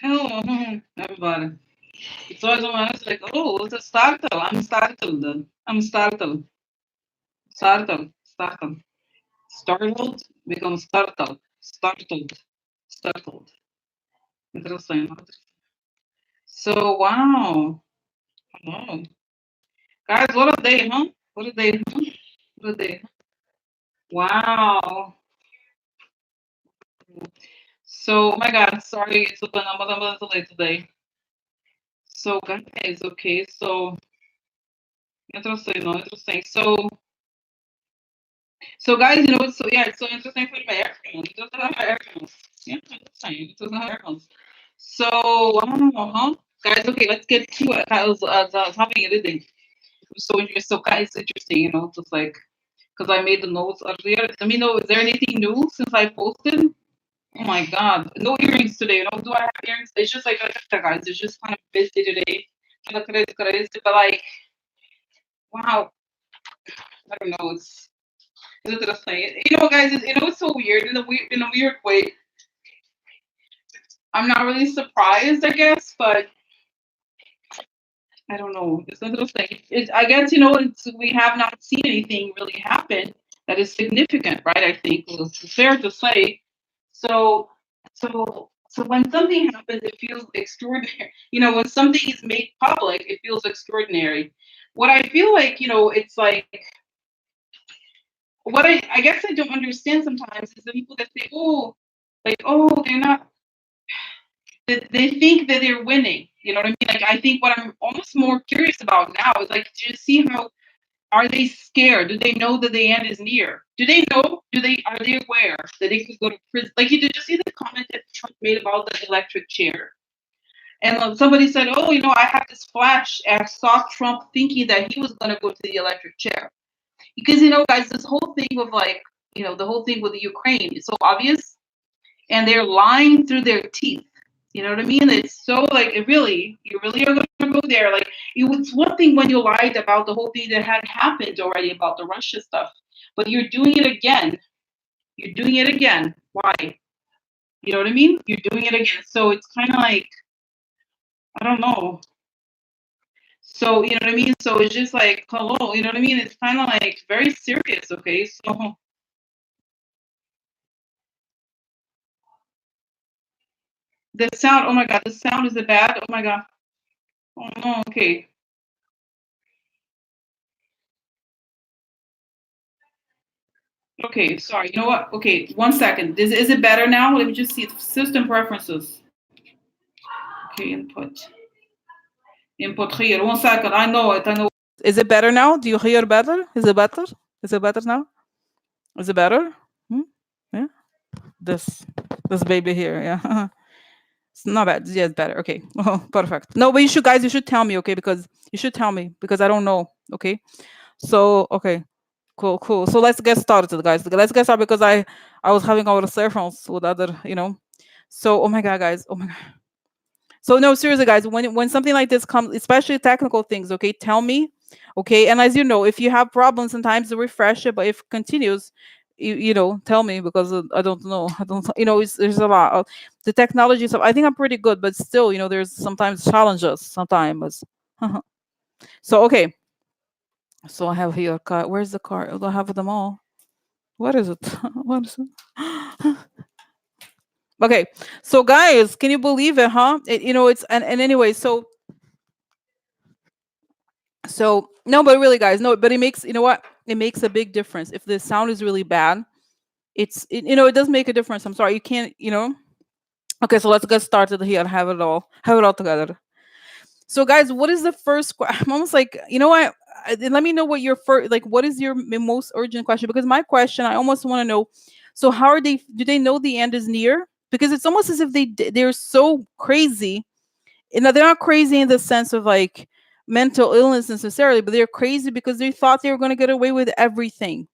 Hello, everybody. It's always when it's like, oh, it's a startle. I'm startled. I'm startled. Startled. Startled. Startled becomes startled. Startled. Startled. Interesting. So, wow. Hello. Guys, what a day, huh? What a day, huh? What a day. Wow. So, oh my God, sorry, it's been a little late today. So, guys, okay, so, interesting, no, interesting. So guys, so yeah, it's so interesting for my airplanes. It doesn't have airplanes. Yeah, interesting. It doesn't have airplanes. So, guys, okay, let's get to it. I was having a reading. So guys, it's interesting, just like, because I made the notes earlier. Let me know, is there anything new since I posted? Oh my God, no earrings today. Do I have earrings? It's just like, guys, it's just kind of busy today. Kind of crazy, crazy, but like, wow, I don't know. It's interesting. Guys, it's so weird in a weird way. I'm not really surprised, I guess, but I don't know. It's interesting. I guess we have not seen anything really happen that is significant, right? I think it's fair to say. So, so when something happens, it feels extraordinary. When something is made public, it feels extraordinary. What I feel like, it's what I guess I don't understand sometimes is the people that say, oh, like, oh, they're not they think that they're winning. You know what I mean? Like, I think what I'm almost more curious about now is like to see how are they scared? Do they know that the end is near? Do they know? Are they aware that they could go to prison? Like, did you see the comment that Trump made about the electric chair? And somebody said, "Oh, I have this flash. I saw Trump thinking that he was going to go to the electric chair because guys, this whole thing with like, the whole thing with the Ukraine is so obvious, and they're lying through their teeth. You know what I mean? It's so like you really are going to go there. Like it's one thing when you lied about the whole thing that had happened already about the Russia stuff, but you're doing it again. You're doing it again. Why? You know what I mean? You're doing it again. So it's kind of like I don't know. So you know what I mean? So it's just like hello. You know what I mean? It's kind of like very serious. Okay, so the sound. Oh my God, the sound is it bad? Oh my God. Oh no. Okay. Okay, sorry. You know what? Okay, 1 second. Is it better now? Let me just see system preferences. Okay, input. Input here. 1 second. I know it. I know. Is it better now? Do you hear better? Is it better? Is it better now? Is it better? Hmm? Yeah. This this baby here. Yeah. It's not bad. Yeah, it's better. Okay. Oh, perfect. No, but you should tell me, okay? Because you should tell me because I don't know. Okay. So okay. Cool, cool. So let's get started, guys. Let's get started because I was having our cell phones with other. So oh my god, guys. Oh my god. So no, seriously, guys. When something like this comes, especially technical things, okay, tell me, okay. And as you know, if you have problems, sometimes to refresh it, but if it continues, tell me because I don't know. I don't. There's a lot of the technology stuff. I think I'm pretty good, but still, there's sometimes challenges. Sometimes. So okay. So I have here a car. Where's the car? I have them all. What is it? What is it? Okay, so guys, can you believe it, huh? It's and anyway, so no, but really, guys, no, but it makes what it makes a big difference if the sound is really bad. It does make a difference. I'm sorry, you can't. Okay, so let's get started here and have it all together. So, guys, what is the first? I'm almost like what. Let me know what your first like. What is your most urgent question? Because my question, I almost want to know. So, how are they? Do they know the end is near? Because it's almost as if they're so crazy. And they're not crazy in the sense of like mental illness necessarily, but they're crazy because they thought they were going to get away with everything.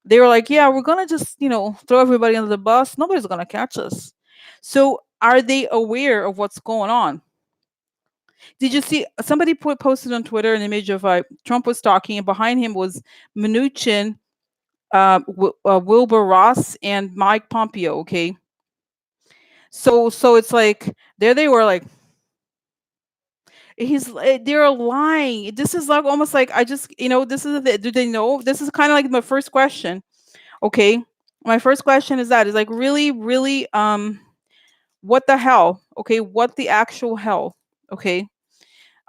They were like, yeah, we're going to just throw everybody under the bus. Nobody's going to catch us. So, are they aware of what's going on? Did you see somebody posted on Twitter an image of Trump was talking, and behind him was Mnuchin, Wilbur Ross, and Mike Pompeo. Okay, So it's like there they were like they're lying. This is like almost like I just this is do they know? This is kind of like my first question. Okay, my first question is like really what the hell? Okay, what the actual hell? Okay,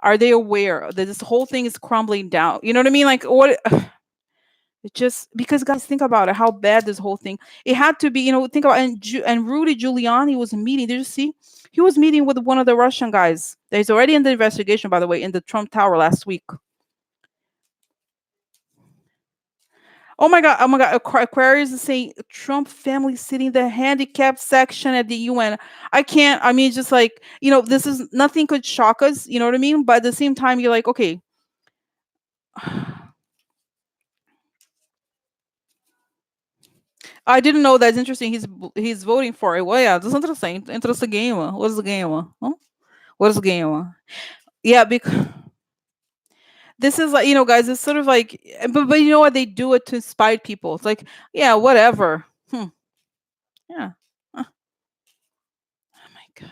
are they aware that this whole thing is crumbling down? You know what I mean? Like what? It just because guys think about it, how bad this whole thing. It had to be, think about and Rudy Giuliani was meeting. Did you see? He was meeting with one of the Russian guys. There's already in the investigation, by the way, in the Trump Tower last week. Oh my God! Aquarius is saying Trump family sitting in the handicapped section at the UN. I can't. I mean, just like this is nothing could shock us. You know what I mean? But at the same time, you're like, okay. I didn't know that's interesting. He's voting for it. Well, yeah, that's interesting. Interesting game. What is the game? Huh? What is the game? Yeah, because this is like guys. It's sort of like, but you know what? They do it to spite people. It's like, yeah, whatever. Yeah. Oh my god.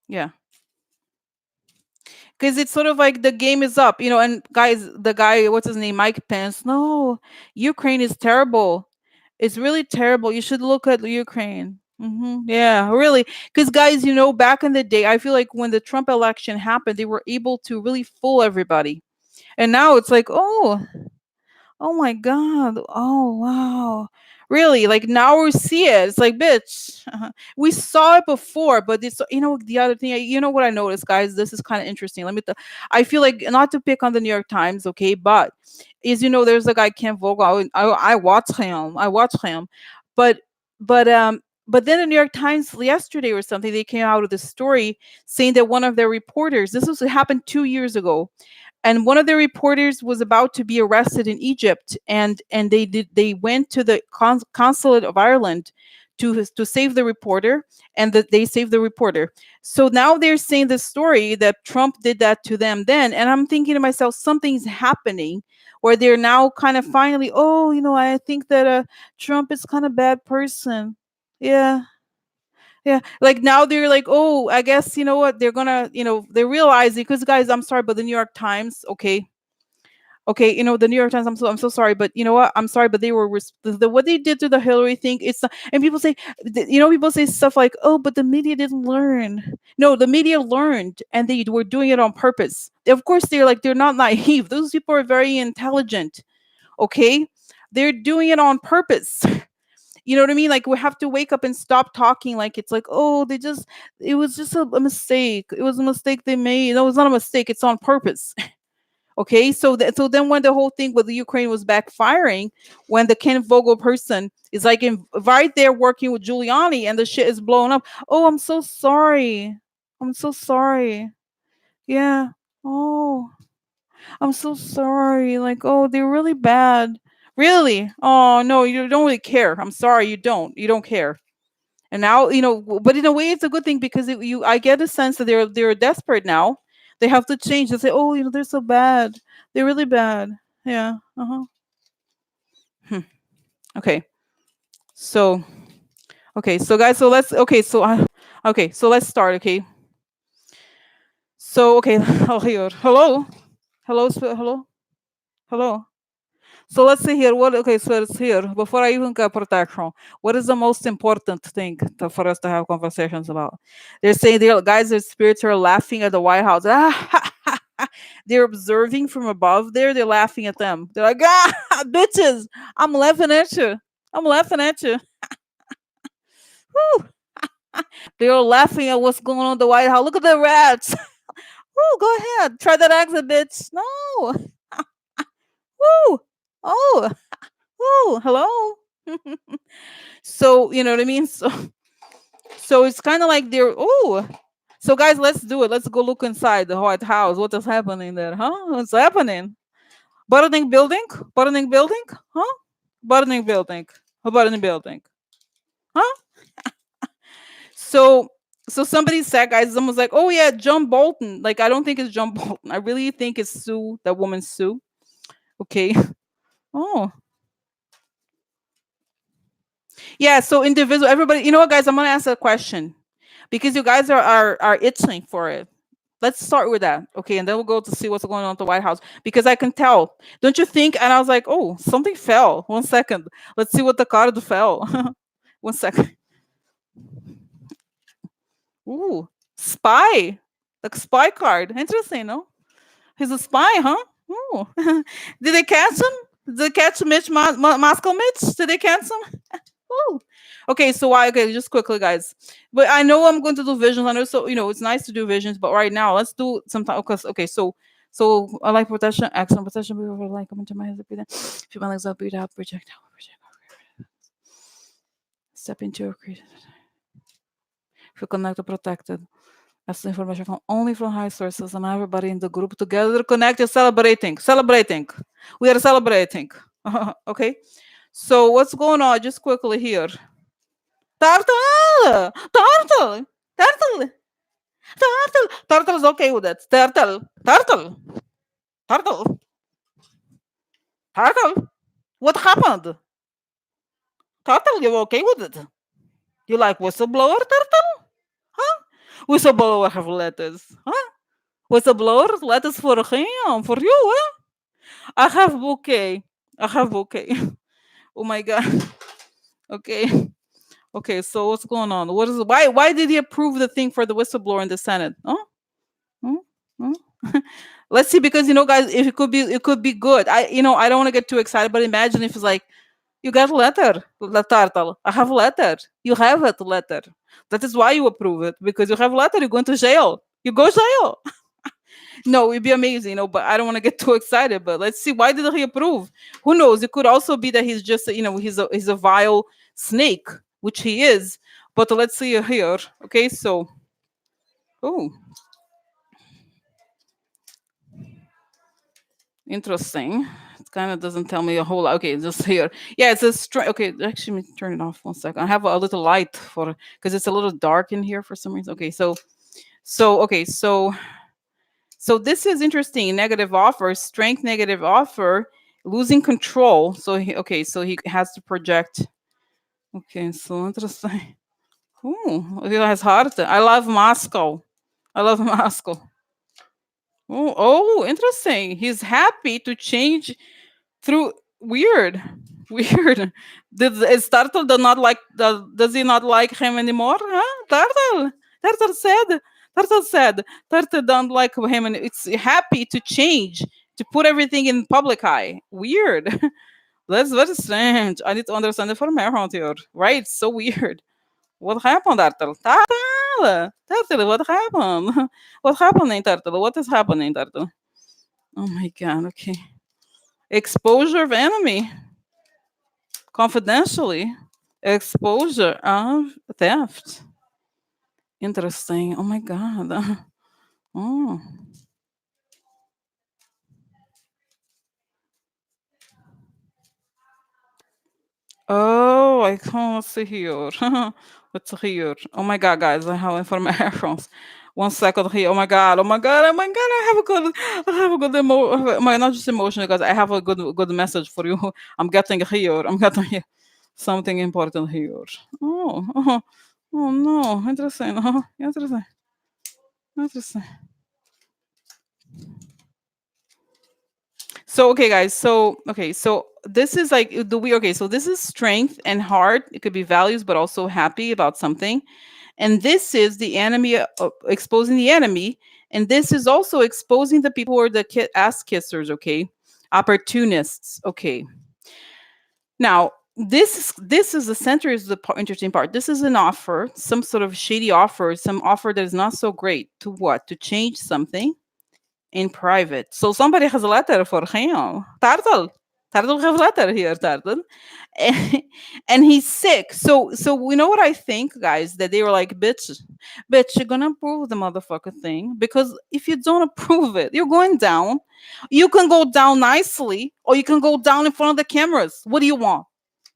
Yeah. Because it's sort of like the game is up, and guys, the guy, what's his name, Mike Pence. No, Ukraine is terrible. It's really terrible. You should look at Ukraine. Yeah, really. Because guys, back in the day, I feel like when the Trump election happened, they were able to really fool everybody, and now it's like, oh my god. Oh wow. Really? Like now we see it. It's like, bitch. We saw it before, but this the other thing, what I noticed, guys, this is kind of interesting. I feel like not to pick on the New York Times, okay, but is there's a guy Ken Vogel. I watch him. I watch him. But but then the New York Times yesterday or something, they came out with a story saying that one of their reporters, this was happened 2 years ago, and one of the reporters was about to be arrested in Egypt, and they went to the consulate of Ireland to save the reporter, and that they saved the reporter. So now they're saying the story that Trump did that to them then, and I'm thinking to myself, something's happening where they're now kind of finally, oh, I think that Trump is kind of bad person. Yeah. Yeah, like now they're like, oh, I guess you know what they're gonna, they realize it, because guys, I'm sorry, but the New York Times, okay, the New York Times, I'm so sorry, but you know what, I'm sorry, but they were what they did to the Hillary thing. It's not, and people say, people say stuff like, oh, but the media didn't learn. No, the media learned, and they were doing it on purpose. Of course, they're not naive. Those people are very intelligent. Okay, they're doing it on purpose. You know what I mean? Like we have to wake up and stop talking like it's like, oh, it was just a mistake. It was a mistake they made. No, it's not a mistake. It's on purpose. Okay, so then when the whole thing with the Ukraine was backfiring, when the Ken Vogel person is like right there working with Giuliani, and the shit is blowing up. Oh, I'm so sorry. I'm so sorry. Yeah. Oh, I'm so sorry. Like, oh, they're really bad. Really? Oh no, you don't really care. I'm sorry, you don't. You don't care. And now, but in a way, it's a good thing, because I get a sense that they're desperate now. They have to change. They say, oh, they're so bad. They're really bad. Yeah. Uh huh. Hmm. Okay. So okay. So guys, so let's okay. So okay. So let's start. Okay. So okay. Oh, here. Hello. Hello. Hello. Hello. So let's see here. Okay, so it's here. Before I even get protection, what is the most important thing for us to have conversations about? They're saying, guys, their spirits are laughing at the White House. They're observing from above there. They're laughing at them. They're like, bitches, I'm laughing at you. I'm laughing at you. Woo. They're laughing at what's going on in the White House. Look at the rats. Woo, go ahead. Try that accent, bitch. No. Woo. Oh. Woo. Hello. So you know what I mean. So it's kind of like they're, oh. So guys, let's do it. Let's go look inside the White House. What is happening there? Huh? What's happening? Burning building? Burning building? Huh? Burning building? A burning building? Huh? So somebody said, guys, someone's like, oh yeah, John Bolton. Like, I don't think it's John Bolton. I really think it's Sue, that woman Sue. Okay. Oh. Yeah, so individual, everybody, you know what, guys, I'm gonna ask a question. because you guys are itching for it. Let's start with that. Okay, and then we'll go to see what's going on at the White House because I can tell. Don't you think? And I was like, oh, something fell. 1 second. Let's see what the card fell. 1 second. Ooh, spy. Like spy card. Interesting, no? He's a spy, huh? Ooh. Did they catch him? Did they catch Mitch Moscow Mitch? Did they catch him? Ooh. Okay, so why? Okay, just quickly, guys. But I know I'm going to do visions. I know, so it's nice to do visions. But right now, let's do some time. Because okay, so I like protection, excellent protection. We were like, come into my head, breathe in. Feel my legs up, breathe out, project out, project out. Step into your creation. Feel connected, protected. That's the information come only from high sources, and everybody in the group together connected, celebrating, celebrating. We are celebrating. Okay. So what's going on? Just quickly here. Turtle! Turtle! Turtle! Turtle! Turtle's okay with it. Turtle! Turtle! Turtle! Turtle! What happened? Turtle, you okay with it? You like whistleblower, Turtle? Huh? Whistleblower have letters. Huh? Whistleblower, letters for him, for you, huh? I have bouquet. I have bouquet. Oh my god. Okay. Okay, so what's going on? What is why did he approve the thing for the whistleblower in the Senate? Huh? Hmm? Hmm? Let's see, because guys, if it could be good. I don't want to get too excited, but imagine if it's like you got a letter, turtle. I have a letter. You have a letter. That is why you approve it, because you have a letter. You're going to jail. You go jail. No, it'd be amazing, but I don't want to get too excited. But let's see, why did he approve? Who knows? It could also be that he's just, he's a vile snake, which he is. But let's see here. Okay, so, oh, interesting. It kind of doesn't tell me a whole lot. Okay, just here. Yeah, it's a strength. Okay, actually, let me turn it off 1 second. I have a little light for because it's a little dark in here for some reason. Okay, okay, so this is interesting. Negative offer, strength, negative offer, losing control. So he has to project. Okay, so interesting. Oh, he has heart. I love Moscow. I love Moscow. Oh, interesting. He's happy to change through weird. Weird. Is Turtle does he not like him anymore? Huh? Turtle. Turtle said. Turtle said. Turtle don't like him, and it's happy to change, to put everything in public eye. Weird. That's very strange. I need to understand it from around here. Right? So weird. What happened, Turtle? Turtle. Turtle, what happened? What happening, Turtle? What is happening, Turtle? Oh my god, okay. Exposure of enemy. Confidentially. Exposure of theft. Interesting. Oh my god. Oh. Oh, I can't see here. What's here? Oh my god, guys, I have information. 1 second here. Oh my god. Oh my god. Oh my god. I have a good not just emotion, because I have a good message for you. I'm getting here. I'm getting here. Something important here. Oh, oh no. Interesting. Oh, interesting. Interesting. So okay, guys. So this is like the we okay. So this is strength and heart. It could be values, but also happy about something. And this is the enemy, exposing the enemy. And this is also exposing the people who are the ass kissers. Okay, opportunists. Okay. Now this is the center, is the interesting part. This is an offer, some sort of shady offer, some offer that is not so great to what, to change something in private. So somebody has a letter for him. Turtle. Turtle has a letter here, Turtle. And, and he's sick. So we know what I think, guys, that they were like, bitch, you're gonna approve the motherfucker thing. Because if you don't approve it, you're going down. You can go down nicely, or you can go down in front of the cameras. What do you want?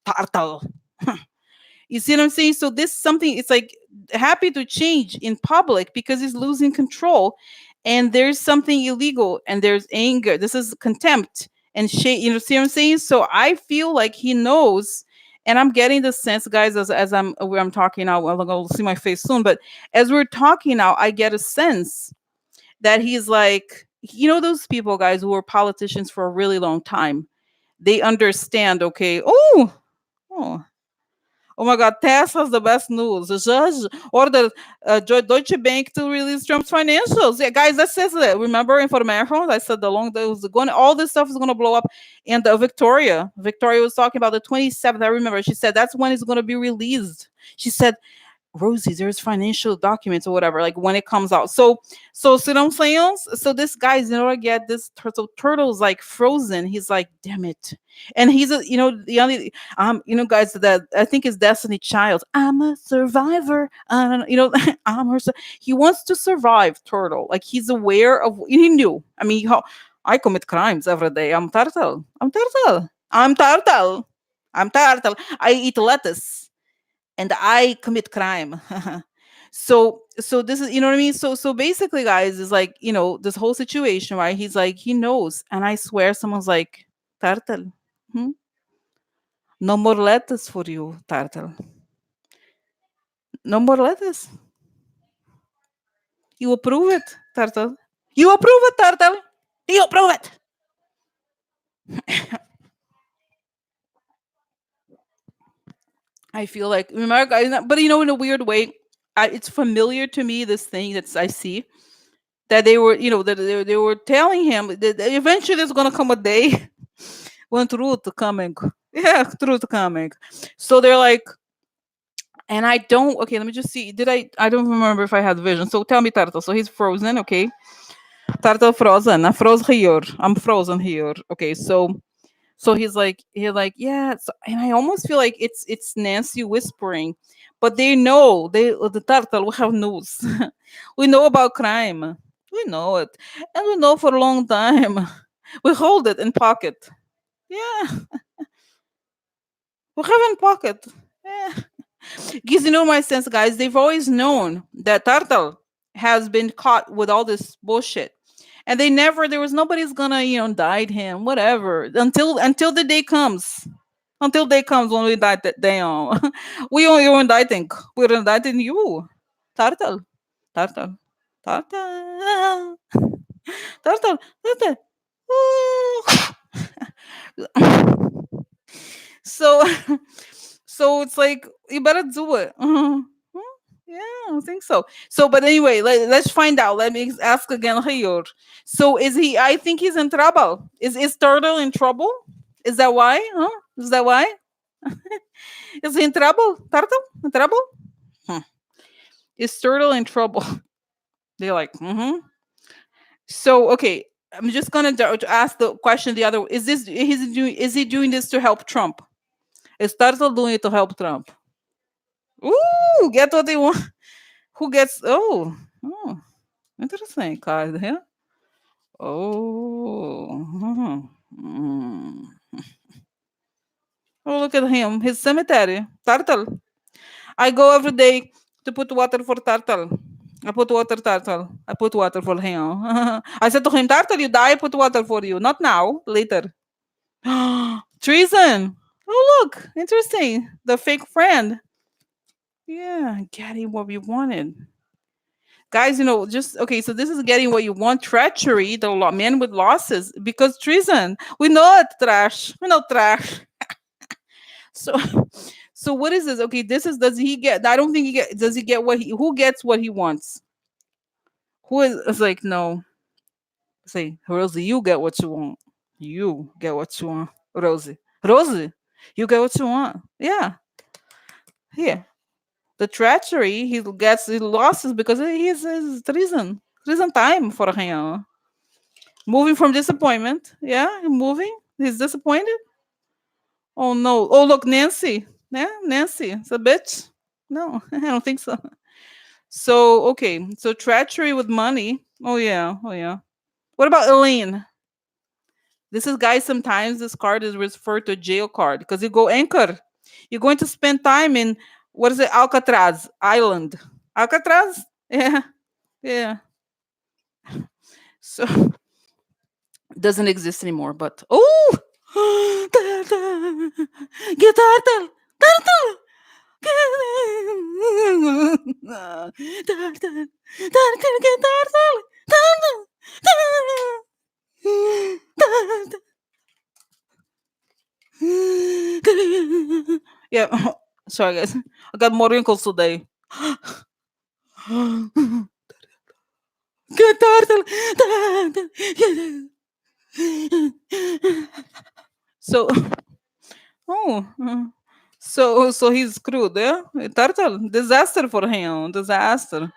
Turtle. You see what I'm saying? So this something, it's like happy to change in public because he's losing control, and there's something illegal, and there's anger. This is contempt and shame. You know, see what I'm saying? So I feel like he knows, And I'm getting the sense, guys, as I'm where I'm talking now. Well, I'm gonna see my face soon, but as we're talking now, I get a sense that he's like, those people, guys, who were politicians for a really long time. They understand. Okay. Oh, oh my God, Tesla's the best news. The judge ordered Deutsche Bank to release Trump's financials. Yeah, guys, that says it. Remember information? I said the long day was going. All this stuff is going to blow up. And Victoria was talking about the 27th. I remember she said that's when it's going to be released. She said Rosie, there's financial documents or whatever, like when it comes out. So see what I'm saying? So this guy's, I get this turtle's like frozen. He's like, damn it. And he's the only guys, that I think is Destiny Child. I'm a survivor. I'm her. He wants to survive, turtle. Like he's aware of. He knew. I mean, I commit crimes every day. I'm turtle. I'm turtle. I'm turtle. I'm turtle. I eat lettuce and I commit crime. So this is, you know what I mean? So basically, guys, is like, this whole situation, right? He's like, he knows. And I swear someone's like, Turtle, hmm? No more lettuce for you, Turtle. No more lettuce. You approve it, Turtle. You approve it, Turtle. You approve it. I feel like, remember, guys, but in a weird way, it's familiar to me, this thing that I see that they were, that they were telling him that eventually there's gonna come a day when truth coming. Yeah, truth coming. So they're like, and I don't. Okay, let me just see. Did I don't remember if I had vision. So tell me, Turtle. So he's frozen. Okay, Turtle frozen. I froze here. I'm frozen here. Okay, so he's like, yeah. So, and I almost feel like it's Nancy whispering, but they know, the Turtle, we have news. We know about crime. We know it, and we know for a long time. We hold it in pocket. Yeah, we have in pocket. Yeah. Because my sense, guys, they've always known that Turtle has been caught with all this bullshit. And there was nobody's gonna, indict him, whatever, until the day comes. Until day comes when we indict that damn. You're indicting. We're indicting you. Turtle. Turtle. Turtle. Turtle. Turtle. So so it's like, you better do it. Yeah, I think so. So, but anyway, let's find out. Let me ask again here. So is he, I think he's in trouble. Is Turtle in trouble? Is that why? Huh? Is that why? Is he in trouble? Turtle in trouble? Hmm. Is Turtle in trouble? They're like, mm-hmm. So okay, I'm just gonna ask the question the other. Is he doing this to help Trump? Is Turtle doing it to help Trump? Ooh, get what they want. Who gets? Oh, interesting card here. Oh, mm. Oh, look at him. His cemetery. Turtle. I go every day to put water for Turtle. I put water, Turtle. I put water for him. I said to him, Turtle, you die, I put water for you. Not now, later. Treason. Oh, look. Interesting. The fake friend. Yeah, getting what we wanted. Guys, just okay. So this is getting what you want. Treachery, the man with losses, because treason. We know it, trash. We know trash. So, so what is this? Okay, this is. Does he get? I don't think he get. Does he get what he? Who gets what he wants? Who is? It's like no. Say, Rosie, you get what you want. You get what you want, Rosie. Rosie, you get what you want. Yeah, here. The treachery, he losses because he's treason time for him. Moving from disappointment. Yeah, moving. He's disappointed. Oh no. Oh look, Nancy. Yeah, Nancy. It's a bitch. No, I don't think so. So okay. So treachery with money. Oh yeah. Oh yeah. What about Elaine? This is, guys, sometimes this card is referred to jail card because you go anchor. You're going to spend time in, what is it, Alcatraz Island. Alcatraz? Yeah. Yeah. So doesn't exist anymore, but oh, Turtle, get Turtle. Yeah. Sorry, guys. I got more wrinkles today. Get turtle. So, oh, so he's screwed, yeah? Turtle, disaster for him, disaster.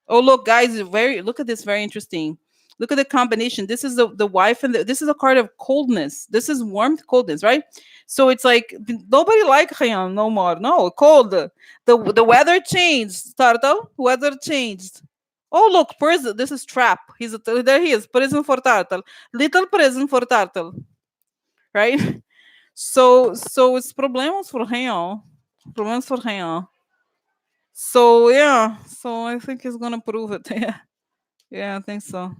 Oh, look, guys, look at this, very interesting. Look at the combination. This is the wife, and this is a card of coldness. This is warmth, coldness, right? So it's like nobody like him no more. No, cold. The weather changed, Turtle. Weather changed. Oh, look, prison. This is trap. There he is, prison for Turtle. Little prison for Turtle, right? So it's problemas for him. Problemas for him. So yeah, so I think he's gonna prove it. Yeah, yeah, I think so.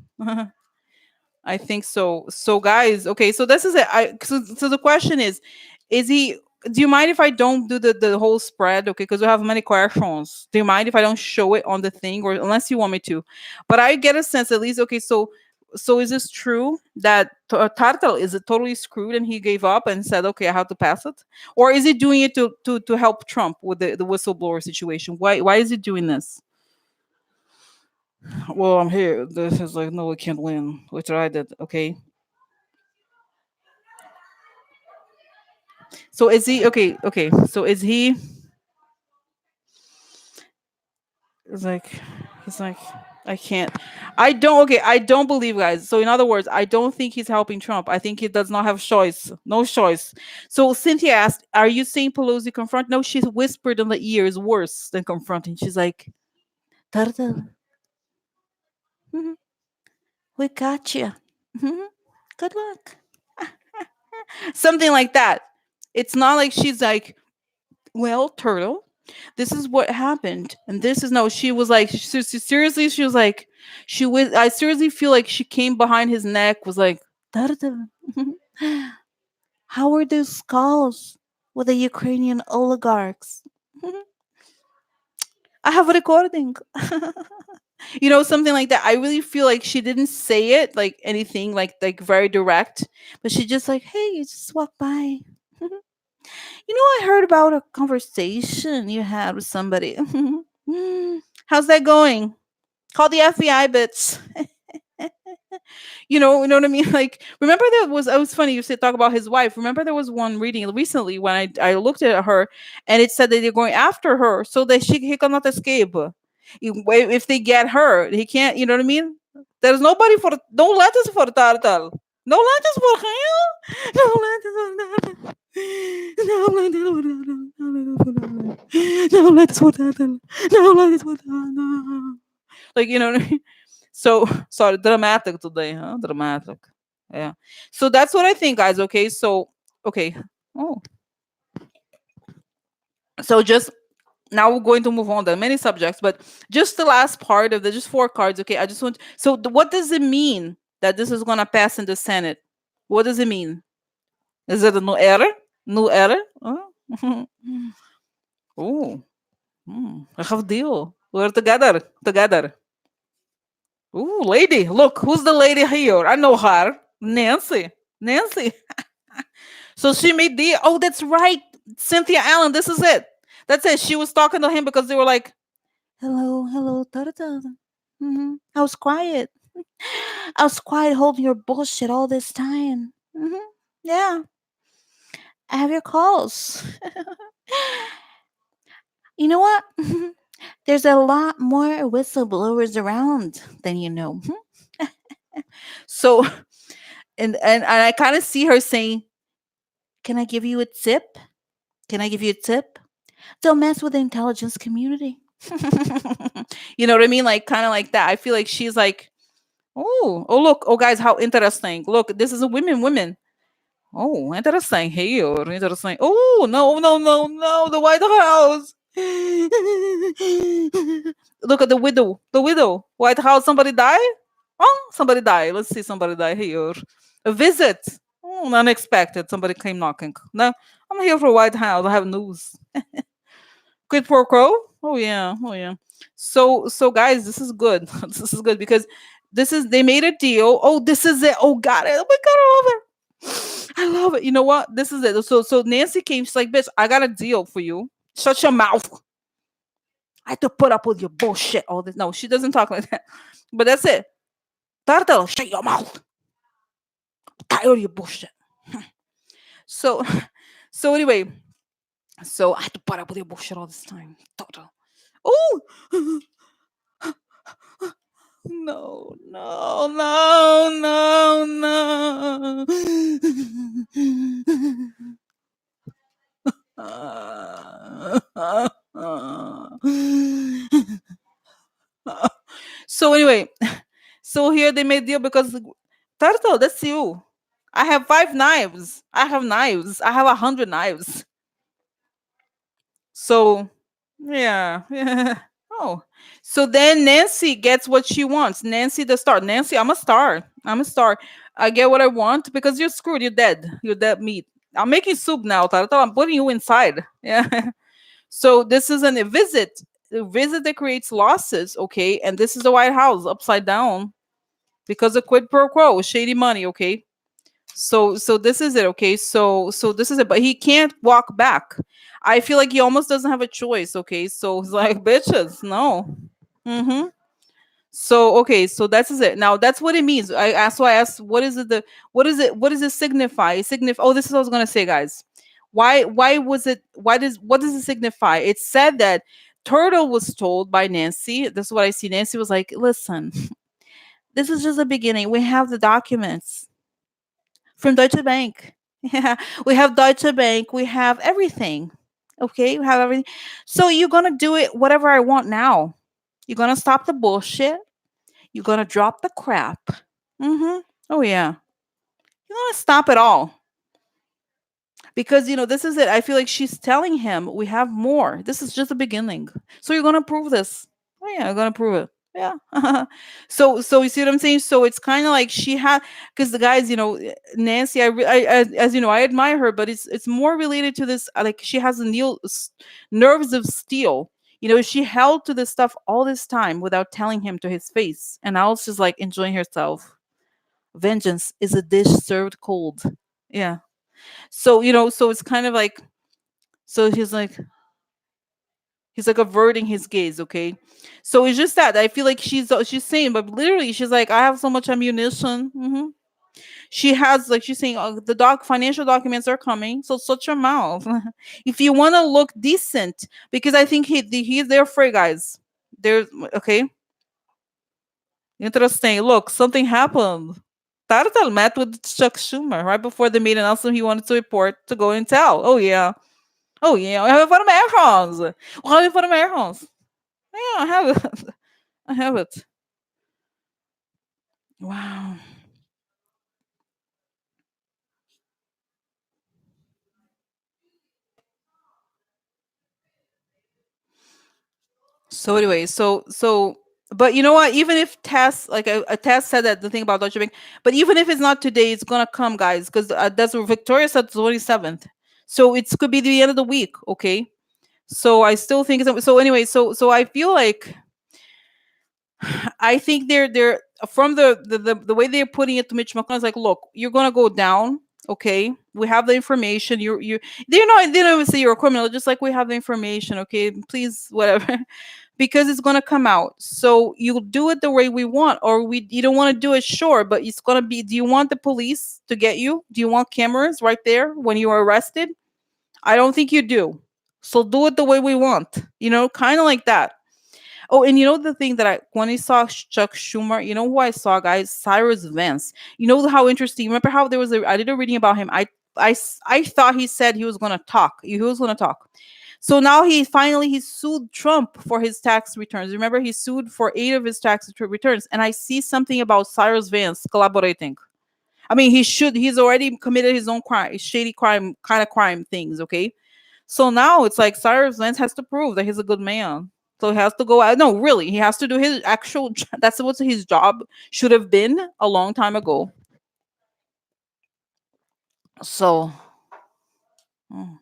I think so. So guys, okay, so this is it. So the question is he? Do you mind if I don't do the whole spread? Okay, because we have many questions. Do you mind if I don't show it on the thing, or unless you want me to? But I get a sense at least. Okay, so is this true that Tartal is it totally screwed and he gave up and said, okay, I have to pass it, or is he doing it to help Trump with the whistleblower situation? Why is he doing this? Well, I'm here. This is like, no, we can't win. We tried it. Okay. So is he okay? Okay. So is he? It's like he's like, I can't. I don't. Okay. I don't believe, guys. So in other words, I don't think he's helping Trump. I think he does not have choice. No choice. So Cynthia asked, "Are you saying Pelosi confront?" No, she whispered in the ear is worse than confronting. She's like, "Turtle, mhm, we got you. Good luck." Something like that. It's not like she's like, well, Turtle, this is what happened, and this is no. She was like, seriously, she was like, she was. I seriously feel like she came behind his neck, was like, Turtle, how were those skulls with the Ukrainian oligarchs? I have a recording. Something like that. I really feel like she didn't say it like anything like very direct, but she just like, hey, you just walk by. I heard about a conversation you had with somebody. How's that going? Call the FBI, bitch. You know what I mean? Like, remember there was it was funny you said talk about his wife. Remember there was one reading recently when I looked at her and it said that they're going after her so that he cannot escape. If they get her, he can't. You know what I mean? There's nobody for no letters for Tartal. No letters for him. No letters for Tartal. No letters for Tartal. No letters for Tartal. No letters for Tartal. Like, you know what I mean? So sorry, dramatic today, huh? Dramatic. Yeah. So that's what I think, guys. Okay. So okay. Oh. So just now we're going to move on. There are many subjects, but just the last part of the just four cards. Okay. I just want. So what does it mean that this is gonna pass in the Senate? What does it mean? Is it a new era? New era? Oh. Oh. I have deal. We're together. Together. Ooh, lady. Look, who's the lady here? I know her. Nancy. Nancy. So she made the. Oh, that's right. Cynthia Allen. This is it. That's it. She was talking to him because they were like, hello, hello, Tarata. I was quiet. I was quiet holding your bullshit all this time. Yeah. I have your calls. You know what? There's a lot more whistleblowers around than you know. So, and I kind of see her saying, "Can I give you a tip? Can I give you a tip? Don't mess with the intelligence community." You know what I mean? Like kind of like that. I feel like she's like, oh, look, oh guys, how interesting. Look, this is a women. Oh, interesting. Here, interesting. Oh, no, no, no, no, the White House. Look at the widow. The widow. White House, somebody die? Oh, somebody die. Let's see somebody die here. A visit. Oh, unexpected. Somebody came knocking. No. I'm here for White House. I have news. Quid pro quo? Oh yeah, oh yeah. So guys, this is good. This is good because this is they made a deal. Oh, this is it. Oh god, oh my god, I love it. I love it. You know what? This is it. So Nancy came. She's like, bitch, I got a deal for you. Shut your mouth. I have to put up with your bullshit. All this. No, she doesn't talk like that. But that's it. Turtle, shut your mouth. Tired of your bullshit. So, so anyway, so I had to put up with your bullshit all this time. Turtle. Oh, no, no, no, no, no. So anyway, so here they made deal because Turtle, that's you. I have 5 knives. I have knives. I have 100 knives. So yeah, yeah. Oh, so then Nancy gets what she wants. Nancy, the star. Nancy, I'm a star. I'm a star. I get what I want because you're screwed. You're dead. You're dead meat. I'm making soup now, Tarata. I'm putting you inside. Yeah. So this is a visit. A visit that creates losses. Okay, and this is the White House upside down because of quid pro quo, shady money. Okay. So this is it. Okay. So this is it. But he can't walk back. I feel like he almost doesn't have a choice. Okay. So he's like, bitches, no. Mm-hmm. So okay, so that's is it. Now that's what it means. I asked. So I asked, what is it? What is it? What does it signify? It signify. Oh, this is what I was gonna say, guys. Why was it? Why does what does it signify? It said that Turtle was told by Nancy. This is what I see. Nancy was like, listen, this is just the beginning. We have the documents from Deutsche Bank. Yeah, we have Deutsche Bank. We have everything. Okay, we have everything. So you're gonna do it whatever I want now. You're gonna stop the bullshit. You're gonna drop the crap. Mm-hmm. Oh yeah. You're gonna stop it all. Because this is it. I feel like she's telling him we have more. This is just the beginning. So you're gonna prove this. Oh yeah, I'm gonna prove it. Yeah. So you see what I'm saying? So it's kind of like she had because the guys, Nancy, as you know, I admire her, but it's more related to this. Like she has the nerves of steel. She held to this stuff all this time without telling him to his face, and now she's like enjoying herself. Vengeance is a dish served cold. Yeah. So it's kind of like so he's like averting his gaze, okay? So it's just that I feel like she's saying, but literally she's like, I have so much ammunition. She has like she's saying the financial documents are coming, so shut your mouth. If you want to look decent, because I think he's there for you guys. There's okay. Interesting. Look, something happened. Tartal met with Chuck Schumer right before the meeting. Also, he wanted to report to go and tell. Oh yeah. Oh yeah. I have it for the marathons. I have it for the marathons. Yeah, I have it. I have it. Wow. So anyway, but you know what? Even if Tess, like a Tess said that the thing about Deutsche Bank, but even if it's not today, it's gonna come, guys, because that's what Victoria said, 27th. So it could be the end of the week. Okay. So I still think so. Anyway, so I feel like I think they're from the way they're putting it to Mitch McConnell is like, look, you're gonna go down. Okay, we have the information. They don't even say you're a criminal. Just like we have the information. Okay, please, whatever, because it's gonna come out. So you do it the way we want, or you don't want to do it, sure, but it's gonna be. Do you want the police to get you? Do you want cameras right there when you are arrested? I don't think you do. So do it the way we want. Kind of like that. Oh, and the thing that when I saw Chuck Schumer, who I saw, guys, Cyrus Vance. You know how interesting. Remember how I did a reading about him. I thought he said he was gonna talk. He was gonna talk. So now he sued Trump for his tax returns. Remember, he sued for 8 of his tax returns. And I see something about Cyrus Vance collaborating. I mean, he's already committed his own crime, shady crime, kind of crime things. Okay, so now it's like Cyrus Vance has to prove that he's a good man. So he has to go out. No, really, he has to do his actual. That's what his job should have been a long time ago. So, mm.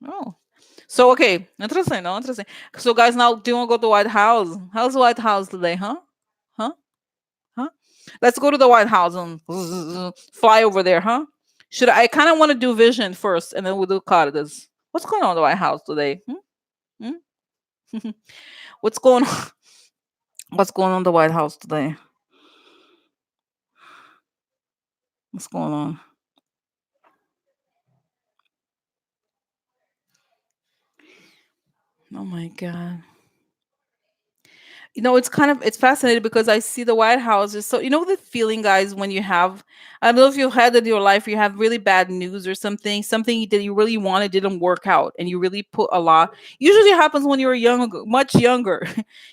Oh. So okay, interesting, no, interesting. So guys, now do you want to go to the White House? How's the White House today, huh? Huh? Huh? Let's go to the White House and fly over there, huh? Should I kind of want to do vision first, and then we'll do cards. What's going on in the White House today? Hmm? Hmm? What's going on? What's going on in the White House today? What's going on? Oh my god. It's kind of it's fascinating because I see the White House is so the feeling, guys, when you have I don't know if you had in your life you have really bad news or something that you really wanted didn't work out and you really put a lot. Usually it happens when you're young, much younger,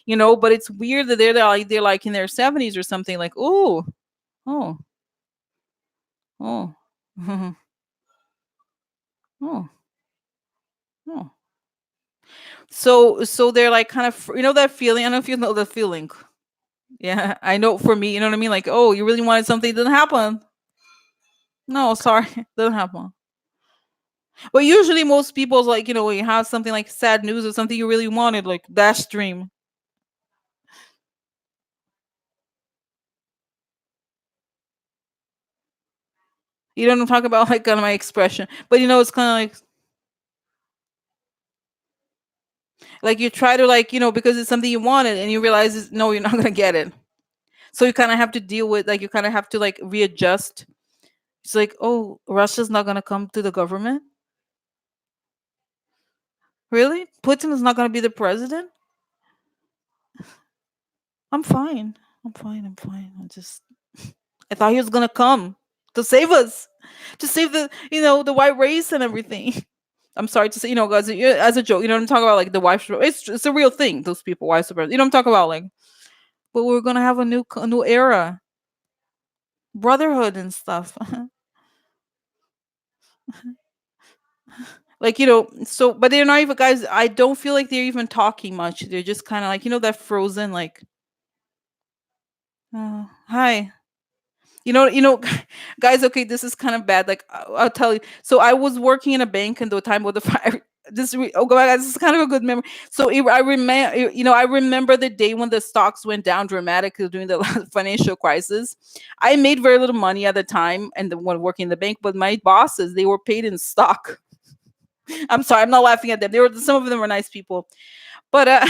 but it's weird that they're like in their 70s or something like, oh, oh, oh, oh, oh. So they're like kind of that feeling. I don't know if you know the feeling. Yeah, I know for me, you know what I mean? Like, oh, you really wanted something, didn't happen. No, sorry, doesn't happen. But usually, most people's like, when you have something like sad news or something you really wanted, like dash dream. You don't talk about like kind of my expression, but it's kind of like you try to like because it's something you wanted and you realize no, you're not gonna get it. So you kind of have to deal with like you kind of have to like readjust. It's like, oh, Russia's not gonna come to the government. Really? Putin is not gonna be the president? I'm fine. I'm fine. I'm fine. I thought he was gonna come to save us, to save the white race and everything. I'm sorry to say, guys, as a joke, I'm talking about like the wife. It's a real thing. Those people, wife supremacy. I'm talking about like, but we're gonna have a new era, brotherhood and stuff. Like so, but they're not even guys. I don't feel like they're even talking much. They're just kind of like that frozen like, hi. Guys, okay, this is kind of bad. Like, I'll tell you. So I was working in a bank in the time with the fire. Oh god, guys, this is kind of a good memory. So I remember, I remember the day when the stocks went down dramatically during the last financial crisis. I made very little money at the time, and when working in the bank, but my bosses they were paid in stock. I'm sorry, I'm not laughing at them. They were some of them were nice people, but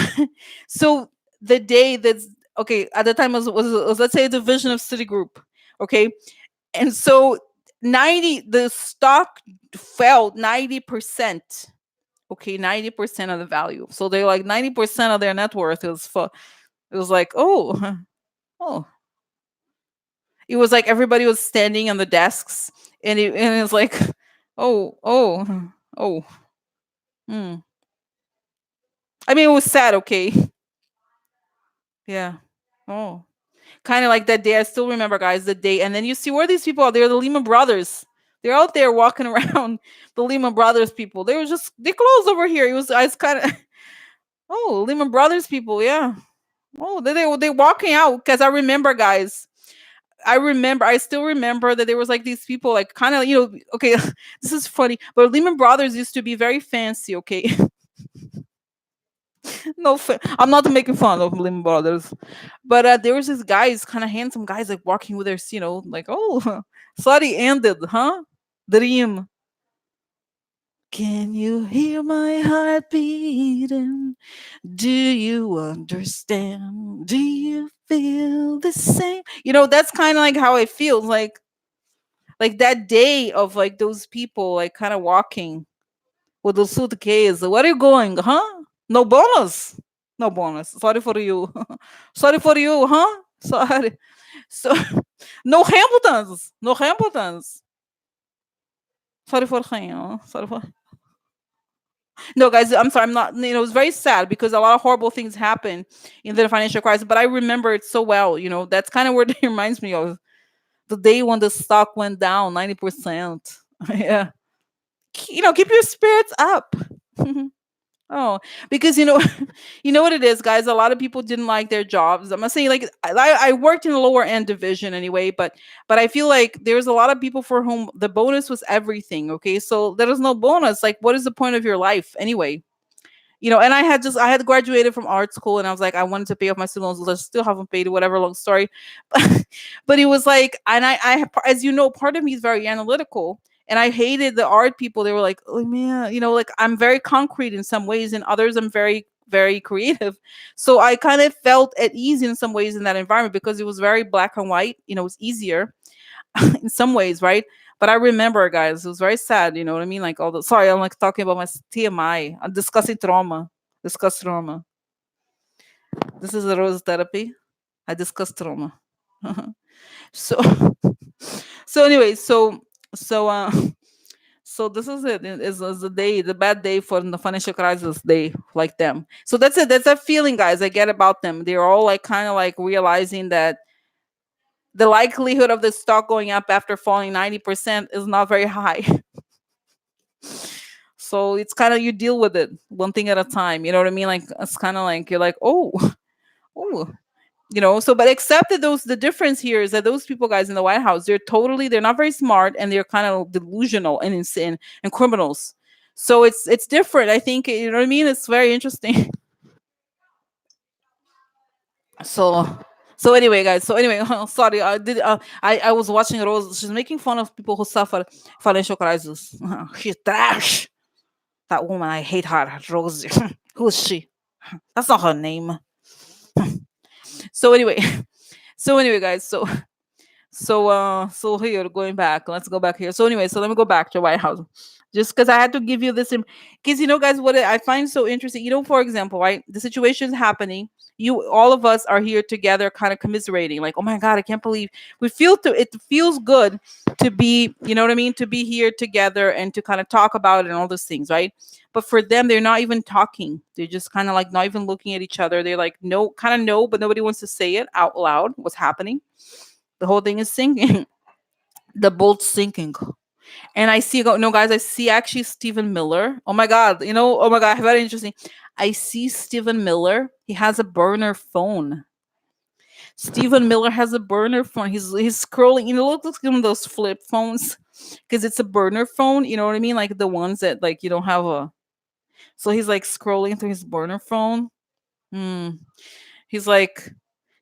so the day that's okay at the time was let's say a division of Citigroup. Okay, and so 90 the stock fell 90%. Okay, 90% of the value. So they're like 90% of their net worth it was like, oh, oh. It was like everybody was standing on the desks and it was like, oh, oh, oh. Hmm. I mean, it was sad, okay. Yeah. Oh. Kind of like that day. I still remember, guys, the day. And then you see where these people are. They're the Lehman Brothers. They're out there walking around. The Lehman Brothers people. They were just they closed over here. It was I was kind of oh Lehman Brothers people. Yeah. Oh, they walking out because I remember, guys. I still remember that there was like these people like kind of okay. This is funny, but Lehman Brothers used to be very fancy. Okay, no, I'm not making fun of Lehman Brothers, but there was this guys, kind of handsome guys, like walking with their, like, oh, sorry, ended, huh? Dream. Can you hear my heart beating? Do you understand? Do you feel the same? That's kind of like how it feels like that day of like those people like kind of walking with the suitcase. Where are you going, huh? No bonus. No bonus. Sorry for you. Sorry for you, huh? Sorry. So no Hamiltons. No Hamiltons. Sorry for him. Sorry for no guys, I'm sorry, I'm not it's very sad because a lot of horrible things happen in the financial crisis, but I remember it so well, that's kind of what it reminds me of. The day when the stock went down 90%. Yeah. Keep your spirits up. Oh, because you know what it is, guys. A lot of people didn't like their jobs. I'm not saying like I worked in the lower end division anyway, but I feel like there's a lot of people for whom the bonus was everything. Okay, so there is no bonus. Like, what is the point of your life anyway? And I had graduated from art school, and I was like, I wanted to pay off my student loans. I still haven't paid it, whatever, long story. But it was like, and as you know, part of me is very analytical, and I hated the art people. They were like, oh man, like I'm very concrete in some ways, and others I'm very, very creative. So I kind of felt at ease in some ways in that environment because it was very black and white. It was easier in some ways, right? But I remember, guys, it was very sad. You know what I mean? Like all the sorry, I'm like talking about my TMI. I'm discussing trauma. Discuss trauma. This is a rose therapy. I discuss trauma. So, so anyway, so so this is it. Is the day, the bad day for the financial crisis day, like them. So that's it. That's that feeling, guys. I get about them. They're all like kind of like realizing that the likelihood of the stock going up after falling 90% is not very high. So it's kind of you deal with it one thing at a time. You know what I mean? Like it's kind of like you're like, oh, oh, So but except that the difference here is that those people, guys, in the White House, they're not very smart, and they're kind of delusional and insane and criminals. So it's different. I think you know what I mean. It's very interesting. So so anyway, guys. So anyway, sorry. I was watching Rose. She's making fun of people who suffer financial crisis. She's trash. That woman, I hate her. Rose. Who is she? That's not her name. So anyway, so anyway, guys. So here, going back, let's go back here. So anyway, so let me go back to White House, just because I had to give you this, because guys, what I find so interesting, for example, right, the situation is happening. All of us are here together, kind of commiserating, like, oh my God, I can't believe it feels good to be, you know what I mean, to be here together and to kind of talk about it and all those things, right? But for them, they're not even talking. They're just kind of like not even looking at each other. They're like, no, kind of know, but nobody wants to say it out loud. What's happening? The whole thing is sinking. The boat's sinking. And I see, no, guys, I see actually Stephen Miller. Oh my God. Oh my God, very interesting. I see Stephen Miller. He has a burner phone. Stephen Miller has a burner phone. He's scrolling. Look like one of those flip phones, because it's a burner phone. You know what I mean? Like the ones that like you don't have a. So he's like scrolling through his burner phone. Hmm. He's like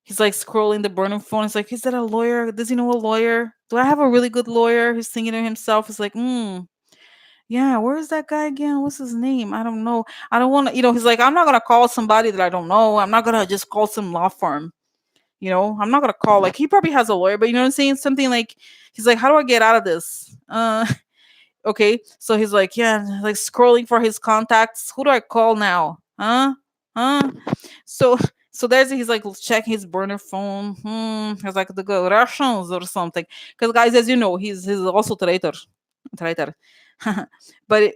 He's like scrolling the burner phone. He's like, is that a lawyer? Does he know a lawyer? Do I have a really good lawyer? He's thinking to himself. He's like, yeah, where is that guy again? What's his name? I don't know. I don't want to, he's like, I'm not going to call somebody that I don't know. I'm not going to just call some law firm. I'm not going to call, like, he probably has a lawyer, but you know what I'm saying? Something like, he's like, how do I get out of this? Okay. So he's like, yeah, like scrolling for his contacts. Who do I call now? Huh? So so he's like checking his burner phone. He's like the good Russians or something. Because guys, as you know, he's also traitor. But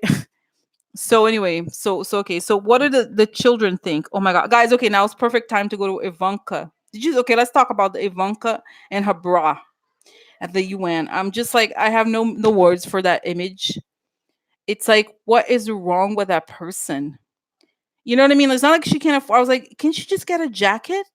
so anyway, so okay. So what do the children think? Oh my God, guys. Okay, now it's perfect time to go to Ivanka. Okay? Let's talk about the Ivanka and her bra at the UN. I'm just like, I have no words for that image. It's like, what is wrong with that person? You know what I mean? It's not like she can't afford. I was like, can she just get a jacket?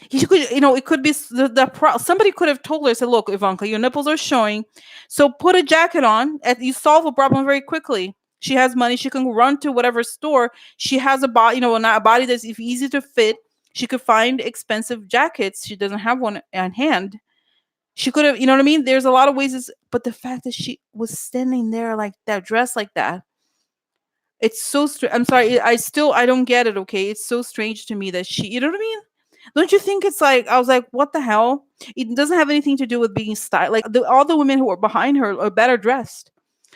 He could, it could be somebody could have told her, said, look, Ivanka, your nipples are showing, so put a jacket on. And you solve a problem very quickly. She has money. She can run to whatever store. She has a body, not a body that's easy to fit. She could find expensive jackets. She doesn't have one on hand. She could have, you know what I mean? There's a lot of ways. But the fact that she was standing there like that, dressed like that, it's so strange. I'm sorry. I don't get it. Okay. It's so strange to me that you know what I mean? Don't you think it's like, I was like, what the hell? It doesn't have anything to do with being styled. Like all the women who are behind her are better dressed,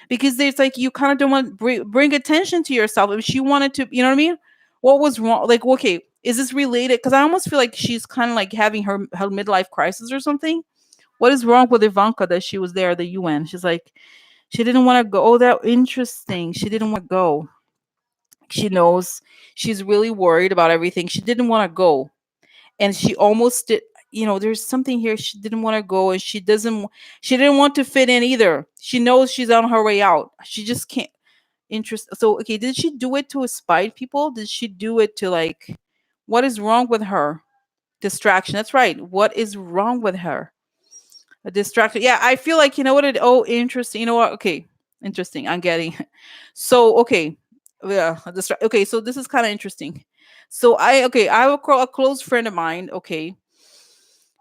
because there's like, you kind of don't want to bring attention to yourself. If she wanted to, you know what I mean? What was wrong? Like, okay, is this related? Because I almost feel like she's kind of like having her midlife crisis or something. What is wrong with Ivanka that she was there at the UN? She's like, she didn't want to go. Oh, that interesting. She didn't want to go. She knows she's really worried about everything. She didn't want to go, and she almost did. There's something here. She didn't want to go, and she didn't want to fit in either. She knows she's on her way out. She just can't. interest. So okay, did she do it to spite people? Did she do it to like, what is wrong with her? Distraction. That's right. What is wrong with her? A distraction. Yeah, I feel like, you know what it, oh, interesting. You know what? Okay. Interesting. I'm getting. So okay. Yeah, okay, so this is kind of interesting. So I have a close friend of mine, okay.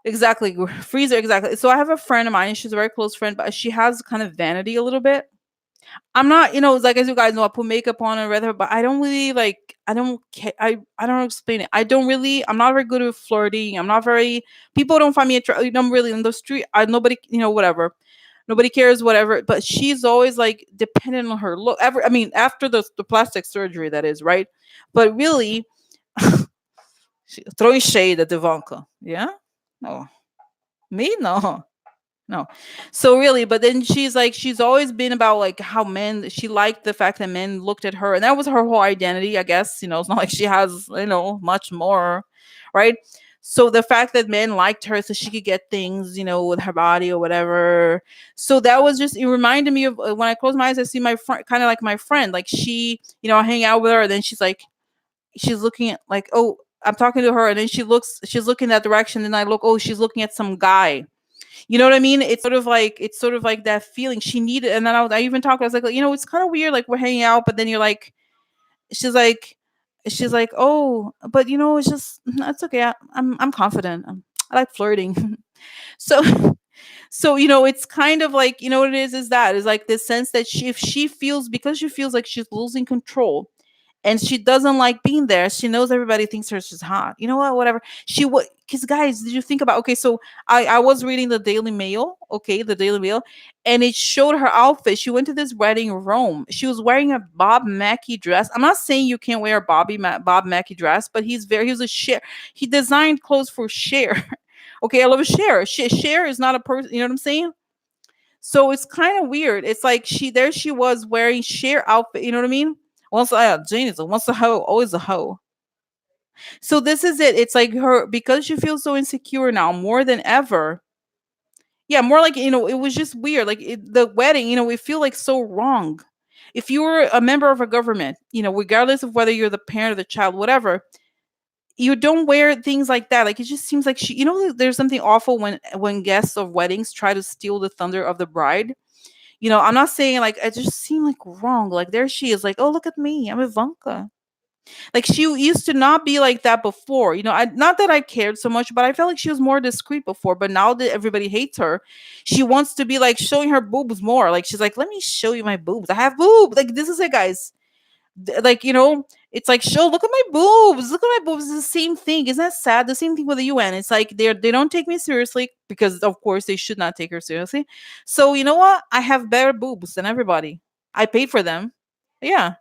Exactly. Freezer, exactly. So I have a friend of mine, she's a very close friend, but she has kind of vanity a little bit. I'm not, like as you guys know, I put makeup on and rather, but I don't really like. I don't. I don't explain it. I don't really. I'm not very good at flirting. I'm not very. People don't find me attractive. I'm really in the street. Nobody. Whatever. Nobody cares. Whatever. But she's always like dependent on her look. I mean, after the plastic surgery, that is right. But really, throwing shade at Ivanka. Yeah. No. Me no. No. So really, but then she's always been about like how men, she liked the fact that men looked at her, and that was her whole identity, I guess. It's not like she has, much more, right? So the fact that men liked her so she could get things, with her body or whatever. So that was just, it reminded me of when I close my eyes, I see my friend, kind of like my friend, like she, I hang out with her, and then she's looking at like, oh, I'm talking to her, and then she's looking that direction, and I look, oh, she's looking at some guy. You know what I mean? It's sort of like that feeling she needed. And then I even talked. I was like, it's kind of weird. Like we're hanging out, but then you're like, she's like, she's like, oh, but it's just it's okay. I'm confident. I like flirting. So it's kind of like, what it is that is like this sense that if she feels, because she feels like she's losing control, and she doesn't like being there. She knows everybody thinks her she's hot. You know what? Whatever. She would, because guys, did you think about? Okay, so I was reading the Daily Mail. Okay, the Daily Mail, and it showed her outfit. She went to this wedding in Rome. She was wearing a Bob Mackie dress. I'm not saying you can't wear a Bob Mackie dress, but he was a Cher. He designed clothes for Cher. Okay, I love a Cher. Cher is not a person. You know what I'm saying? So it's kind of weird. It's like she was wearing Cher outfit. You know what I mean? Once Jane is once a hoe, always a hoe. So this is it. It's like her, because she feels so insecure now more than ever. Yeah, more like, it was just weird. Like the wedding, it feel like so wrong. If you were a member of a government, regardless of whether you're the parent or the child, whatever, you don't wear things like that. Like it just seems like there's something awful when guests of weddings try to steal the thunder of the bride. I'm not saying like it just seemed like wrong. Like there she is, like, oh, look at me, I'm Ivanka. Like she used to not be like that before. Not that I cared so much, but I felt like she was more discreet before. But now that everybody hates her, she wants to be like showing her boobs more. Like she's like, let me show you my boobs. I have boobs. Like this is it, guys. Like it's like, show, look at my boobs. Look at my boobs. It's the same thing. Isn't that sad? The same thing with the UN. It's like they don't take me seriously, because of course they should not take her seriously. So you know what? I have better boobs than everybody. I paid for them. Yeah.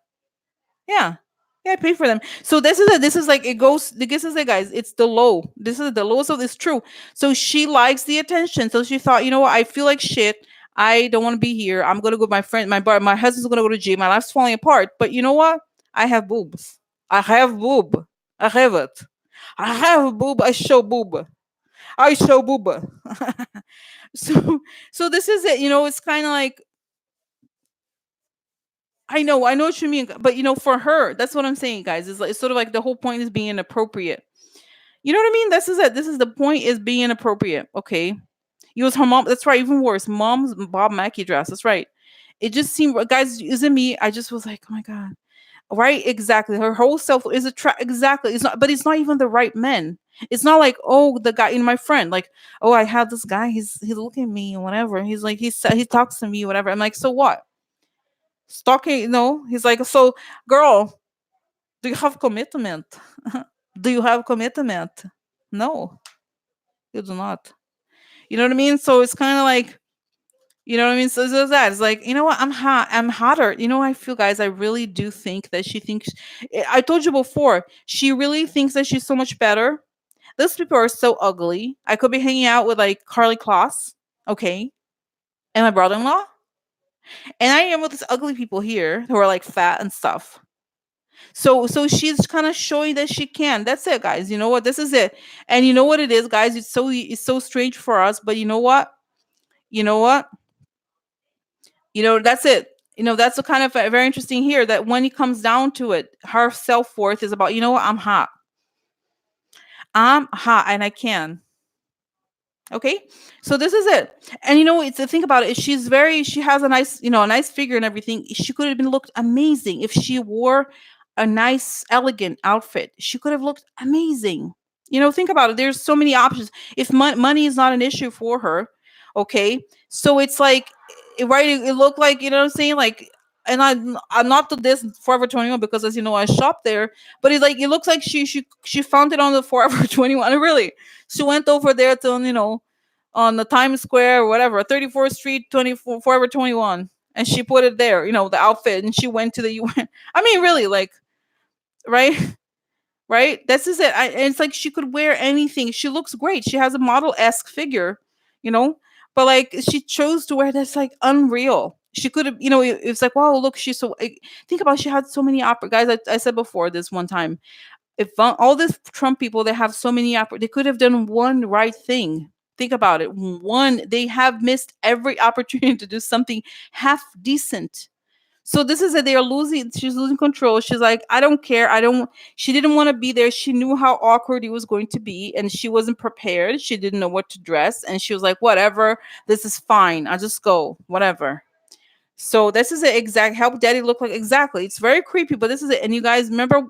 Yeah. Yeah, I pay for them. So this is like it goes, this is it, guys. It's the low. This is the lowest of this, true. So she likes the attention. So she thought, you know what, I feel like shit. I don't want to be here. I'm gonna go with my friend, my husband's gonna go to gym. My life's falling apart. But you know what? I have boobs. I have boob. I have it. I have boob. I show boob. I show boob. so so this is it. It's kind of like, I know what you mean, but for her, that's what I'm saying, guys. It's sort of like the whole point is being inappropriate. You know what I mean? This is it. This is the point, is being inappropriate. Okay, use her mom. That's right. Even worse, mom's Bob Mackie dress. That's right. It just seemed, guys, isn't me? I just was like, oh my god, right? Exactly. Her whole self is a trap. Exactly. It's not, but it's not even the right men. It's not like, oh, the guy in my friend, like, oh, I have this guy. He's looking at me and whatever. He's like, he talks to me, whatever. I'm like, so what? Stalking, no. He's like, so, girl, do you have commitment? Do you have commitment? No, you do not. You know what I mean? So it's kind of like, you know what I mean? So it's that. It's like, you know what? I'm hot. I'm hotter. I feel, guys, I really do think that she thinks, I told you before, she really thinks that she's so much better. Those people are so ugly. I could be hanging out with like Carly Kloss, okay, and my brother in law. And I am with these ugly people here who are like fat and stuff. So she's kind of showing that she can. That's it, guys. You know what? This is it. And you know what it is, guys? It's so strange for us, but you know what? You know what? That's it. That's a kind of very interesting here, that when it comes down to it, her self-worth is about, what, I'm hot and I can. Okay, so this is it. And it's the thing about it is, she has a nice, a nice figure and everything. She could have been looked amazing if she wore a nice elegant outfit. She could have looked amazing. Think about it, there's so many options. If money is not an issue for her, okay, so it's like, right, it looked like, what I'm saying, like, and I'm not to this Forever 21, because, as you know, I shop there, but it's like, it looks like she found it on the Forever 21, really. She went over there to, on the Times Square or whatever, 34th Street, 24 Forever 21, and she put it there, the outfit, and she went to the UN. I mean, really, like, right, right. This is it. And it's like she could wear anything. She looks great. She has a model-esque figure, you know, but like she chose to wear this, like, unreal. She could have, it's like, wow, look, she's so. Think about, she had so many opera guys. I said before this one time, if all these Trump people, they have so many they could have done one right thing. Think about it. One, they have missed every opportunity to do something half decent. So this is it. They are losing. She's losing control. She's like, I don't care. I don't. She didn't want to be there. She knew how awkward it was going to be, and she wasn't prepared. She didn't know what to dress, and she was like, whatever. This is fine. I'll just go. Whatever. So this is the exact help daddy look like, exactly. It's very creepy, but this is it. And you guys remember,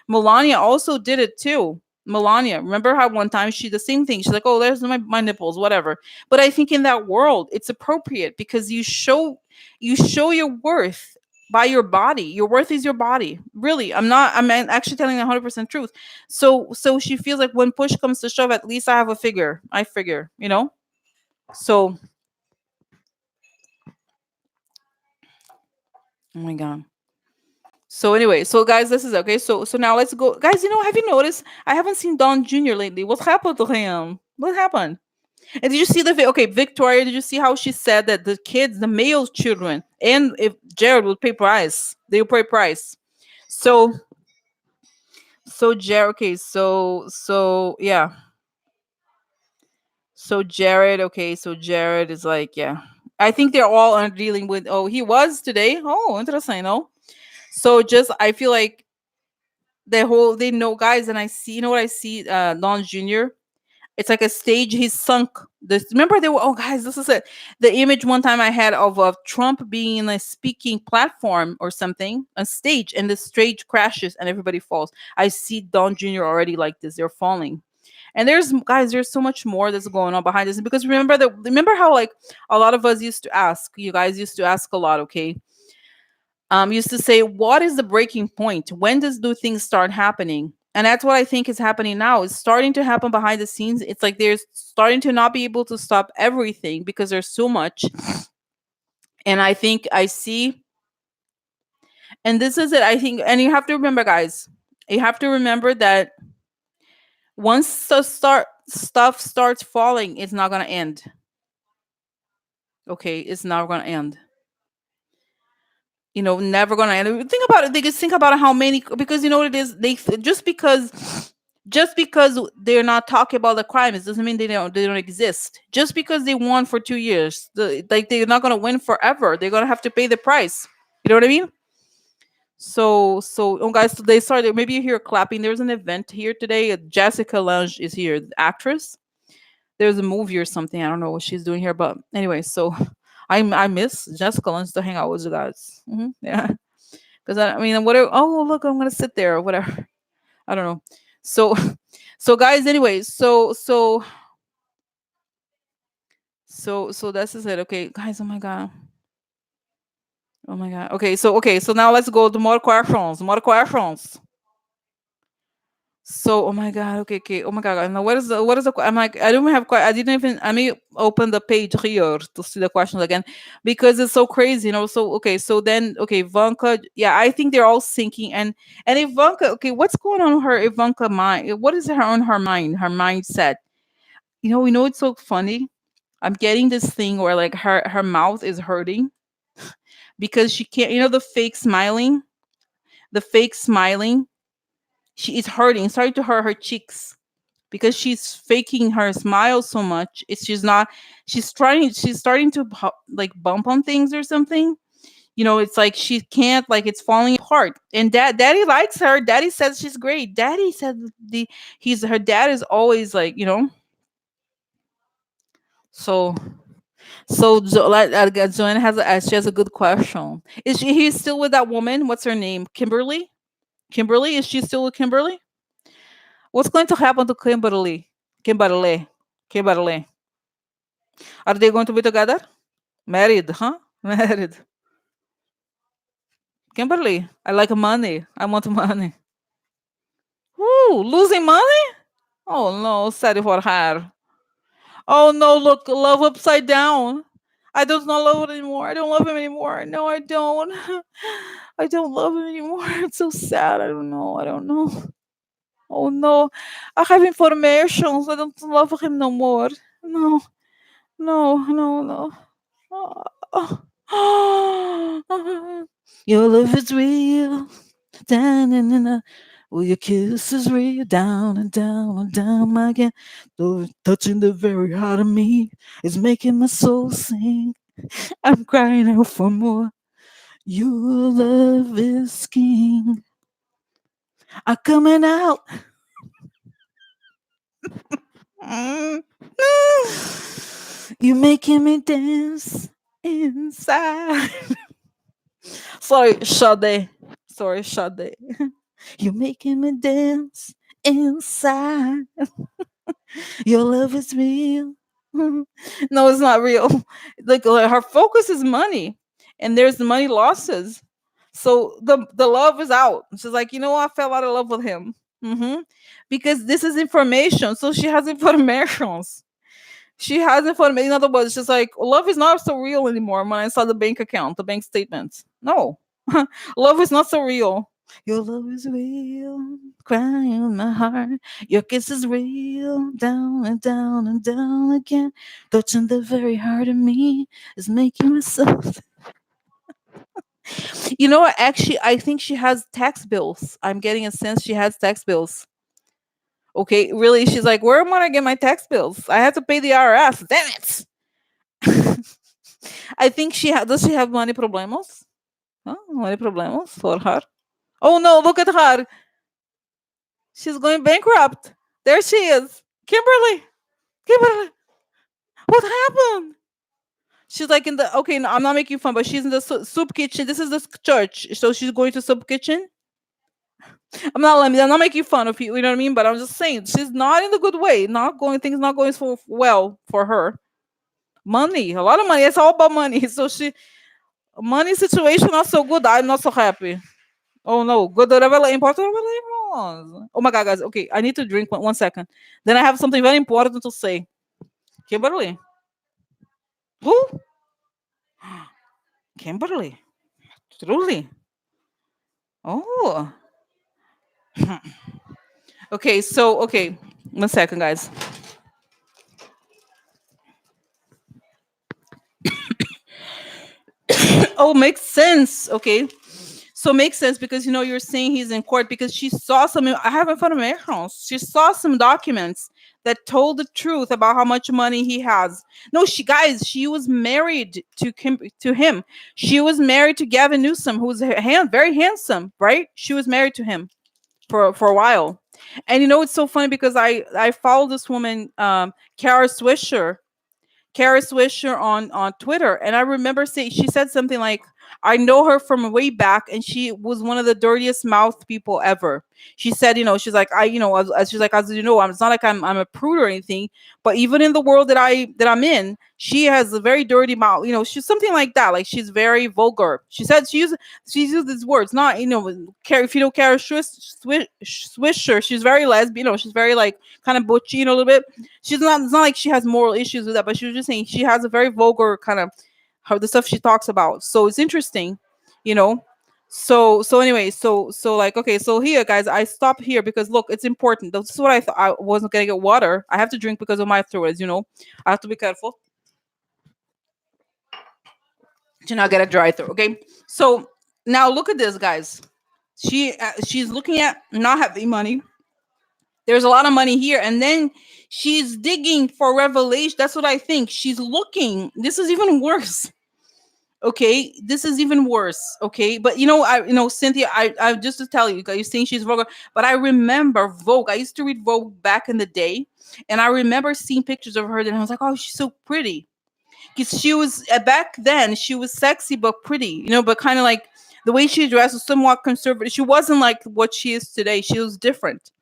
Melania also did it too. Melania, remember how one time she the same thing. She's like, oh, there's my nipples, whatever. But I think in that world, it's appropriate because you show your worth by your body. Your worth is your body. Really, I'm actually telling the 100% truth. So she feels like when push comes to shove, at least I have a figure. I figure. So, oh my god. So anyway, so guys, this is okay. So now let's go, guys. Have you noticed I haven't seen Don Jr. lately? What happened to him? What happened? And did you see okay, Victoria? Did you see how she said that the kids, the male children, and if Jared would pay price, they would pay price. So Jared, okay, so yeah, so Jared, okay, so Jared is like, yeah, I think they're all dealing with. Oh, he was today. Oh, interesting. No, so just I feel like they know, guys, and I see, what I see, Don Jr. It's like a stage he's sunk. This, remember, they were, oh guys, this is it. The image one time I had of Trump being in a speaking platform or something, a stage, and the stage crashes and everybody falls. I see Don Jr. already like this. They're falling. And there's so much more that's going on behind this, because remember how, like, a lot of us used to ask, you guys used to ask a lot, okay, used to say, what is the breaking point? When does do things start happening? And that's what I think is happening now. It's starting to happen behind the scenes. It's like they're starting to not be able to stop everything because there's so much. And I think I see, and this is it. I think, and you have to remember, guys, you have to remember that once the stuff starts falling, it's not gonna end. Okay, it's not gonna end. Never gonna end. Think about it. They just think about how many, because you know what it is. Just because they're not talking about the crimes doesn't mean they don't exist. Just because they won for 2 years, like, they're not gonna win forever. They're gonna have to pay the price. You know what I mean? So, oh guys, so they started. Maybe you hear clapping. There's an event here today. Jessica Lange is here, the actress. There's a movie or something. I don't know what she's doing here, but anyway, so I miss Jessica Lange to hang out with you guys. Yeah, because I mean, whatever. Oh, look, I'm gonna sit there or whatever. I don't know. So, so guys, anyway, so this is it. Okay, guys. Oh my god. Oh my god. Okay, so now let's go to more questions. More questions. So, oh my god. Okay. Oh my god. Now, what is the? I'm like, I don't have quite. I didn't even. I may open the page here to see the questions again, because it's so crazy. So okay. So then, okay, Ivanka. Yeah, I think they're all sinking, and Ivanka. Okay, what's going on with her Ivanka mind? What is her on her mind? Her mindset. We know it's so funny. I'm getting this thing where, like, her mouth is hurting because she can't. The fake smiling. The fake smiling. She is hurting. It's starting to hurt her cheeks because she's faking her smile so much. It's she's not. She's starting to like bump on things or something. It's like she can't, like, it's falling apart. And daddy likes her. Daddy says she's great. Daddy said the he's her dad is always like, so Joanna she has a good question. Is he's still with that woman? What's her name? Kimberly? Kimberly? Is she still with Kimberly? What's going to happen to Kimberly? Kimberly. Kimberly. Are they going to be together? Married, huh? Married. Kimberly, I like money. I want money. Ooh, losing money? Oh no, sad for her. Oh no, look, love upside down. I do not love it anymore. I don't love him anymore. No, I don't. I don't love him anymore. It's so sad. I don't know. I don't know. Oh no. I have informations. I don't love him no more. No, no, no, no. Your love is real. Down and will your kisses real down and down and down again. Though touching the very heart of me is making my soul sing. I'm crying out for more. Your love is king. I'm coming out. Mm. You're making me dance inside. Sorry, Sade. Sorry, Sade. You're making me dance inside. Your love is real. No, it's not real. Like her focus is money, and there's money losses. So the love is out. She's like, I fell out of love with him. Because this is information. So she has informations. She has information. In other words, she's like, love is not so real anymore. When I saw the bank account, the bank statements, no, love is not so real. Your love is real, crying in my heart. Your kiss is real, down and down and down again, touching the very heart of me is making me so. What? Actually, I think she has tax bills. I'm getting a sense she has tax bills. Okay, really? She's like, where am I gonna get my tax bills? I have to pay the IRS. Damn it! I think does she have money problems? Huh? Money problems for her? Oh no! Look at her. She's going bankrupt. There she is. Kimberly. Kimberly. What happened? She's like in the okay. No, I'm not making fun, but she's in the soup kitchen. This is the church, so she's going to soup kitchen. I'm not making fun of you. You know what I mean? But I'm just saying she's not in the good way. Not going. Things not going so well for her. Money, a lot of money. It's all about money. So money situation not so good. I'm not so happy. Oh no, good important revelations. Oh my god, guys. Okay, I need to drink 1 second. Then I have something very important to say. Kimberly. Who? Kimberly. Truly. Oh. Okay. 1 second, guys. Oh, makes sense. Okay. So makes sense because you're saying he's in court because she saw some. I have in front of my house. She saw some documents that told the truth about how much money he has. No, she was married to him. She was married to Gavin Newsom, who's very handsome, right? She was married to him for a while. And it's so funny because I follow this woman, Kara Swisher on Twitter, and I remember saying she said something like, "I know her from way back, and she was one of the dirtiest mouth people ever." She said, she's like, she's like, as you know, it's not like I'm a prude or anything, but even in the world that I'm in, she has a very dirty mouth. She's something like that. Like she's very vulgar. She said she used these words. Not if you know Kara Swisher, she's very lesbian. She's very like kind of butchy, a little bit. She's not. It's not like she has moral issues with that, but she was just saying she has a very vulgar kind of how the stuff she talks about. So it's interesting, you know. So anyway, so like okay, so here guys, I stop here because look, it's important. This is what I thought. I wasn't gonna get water. I have to drink because of my throat, as you know. I have to be careful to not get a dry throat. Okay, so now look at this, guys. She's looking at not having money. There's a lot of money here, and then she's digging for revelation. That's what I think. She's looking. This is even worse. Okay, this is even worse. Okay, but Cynthia, I just to tell you, you think she's vulgar, but I remember Vogue. I used to read Vogue back in the day, and I remember seeing pictures of her, and I was like, oh, she's so pretty. Because she was back then, she was sexy but pretty, but kind of like the way she dressed was somewhat conservative. She wasn't like what she is today. She was different.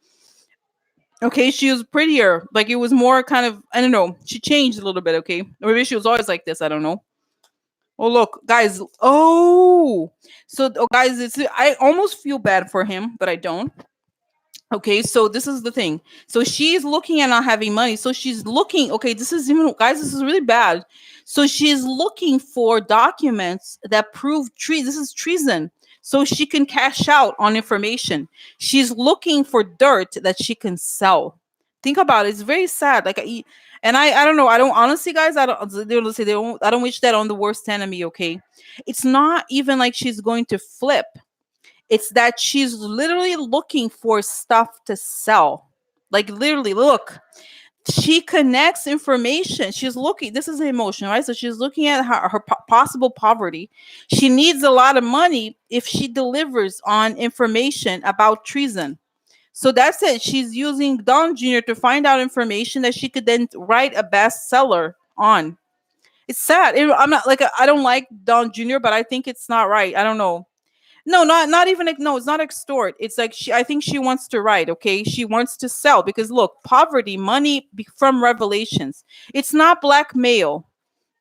Okay, she was prettier. Like it was more kind of, I don't know. She changed a little bit. Okay, or maybe she was always like this. I don't know. Oh look, guys. Oh, so guys, I almost feel bad for him, but I don't. Okay, so this is the thing. So she's looking at not having money. So she's looking. Okay, this is even guys. This is really bad. So she's looking for documents that prove This is treason. So she can cash out on information. She's looking for dirt that she can sell. Think about it. It's very sad. And I don't know. I don't honestly, guys. I don't. They'll say they don't. I don't wish that on the worst enemy. Okay, it's not even like she's going to flip. It's that she's literally looking for stuff to sell. Like literally, look, she connects information. She's looking. This is the emotion, right? So she's looking at her possible poverty. She needs a lot of money if she delivers on information about treason. So that's it. She's using Don Jr. to find out information that she could then write a bestseller on. It's sad. I'm not like I don't like Don Jr., but I think it's not right. I don't know. No, not even no, it's not extort. It's like I think she wants to write, okay? She wants to sell because look, poverty, money from revelations. It's not blackmail.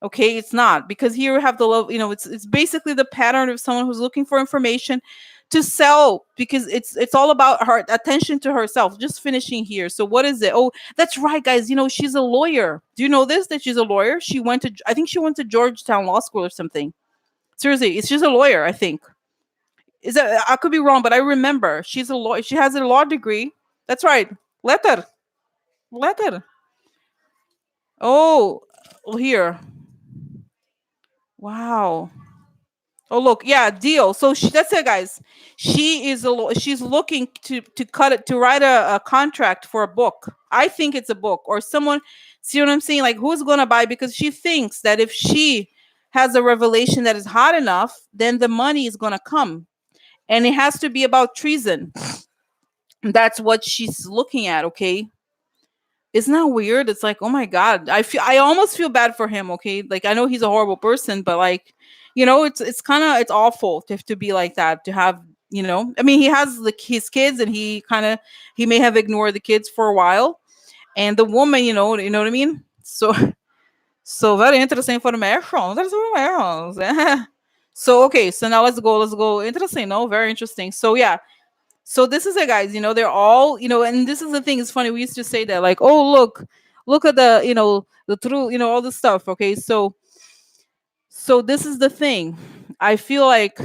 Okay, it's not because here we have the love, it's basically the pattern of someone who's looking for information to sell because it's all about her attention to herself. Just finishing here. So what is it? Oh, that's right, guys. She's a lawyer. Do you know this that she's a lawyer? I think she went to Georgetown Law School or something. Seriously, it's just a lawyer, I think. Is that I could be wrong, but I remember she's a lawyer. She has a law degree. That's right. Letter. Letter. Oh, here. Wow. Oh look, yeah, deal. So that's it, guys. She's looking to cut it to write a contract for a book. I think it's a book or someone. See what I'm saying? Like who's gonna buy? Because she thinks that if she has a revelation that is hot enough, then the money is gonna come, and it has to be about treason. That's what she's looking at. Okay, isn't that weird? It's like, oh my god, I almost feel bad for him. Okay, like I know he's a horrible person, but like, it's kind of it's awful to be like that. To have, I mean, he has like his kids, and he may have ignored the kids for a while, and the woman, you know what I mean. So so very interesting information. There's information. So okay, so now let's go. Interesting, no, very interesting. So yeah, so this is it, guys. They're all, and this is the thing. It's funny. We used to say that, like, oh, look at the, the truth, all this stuff. Okay, so this is the thing. I feel like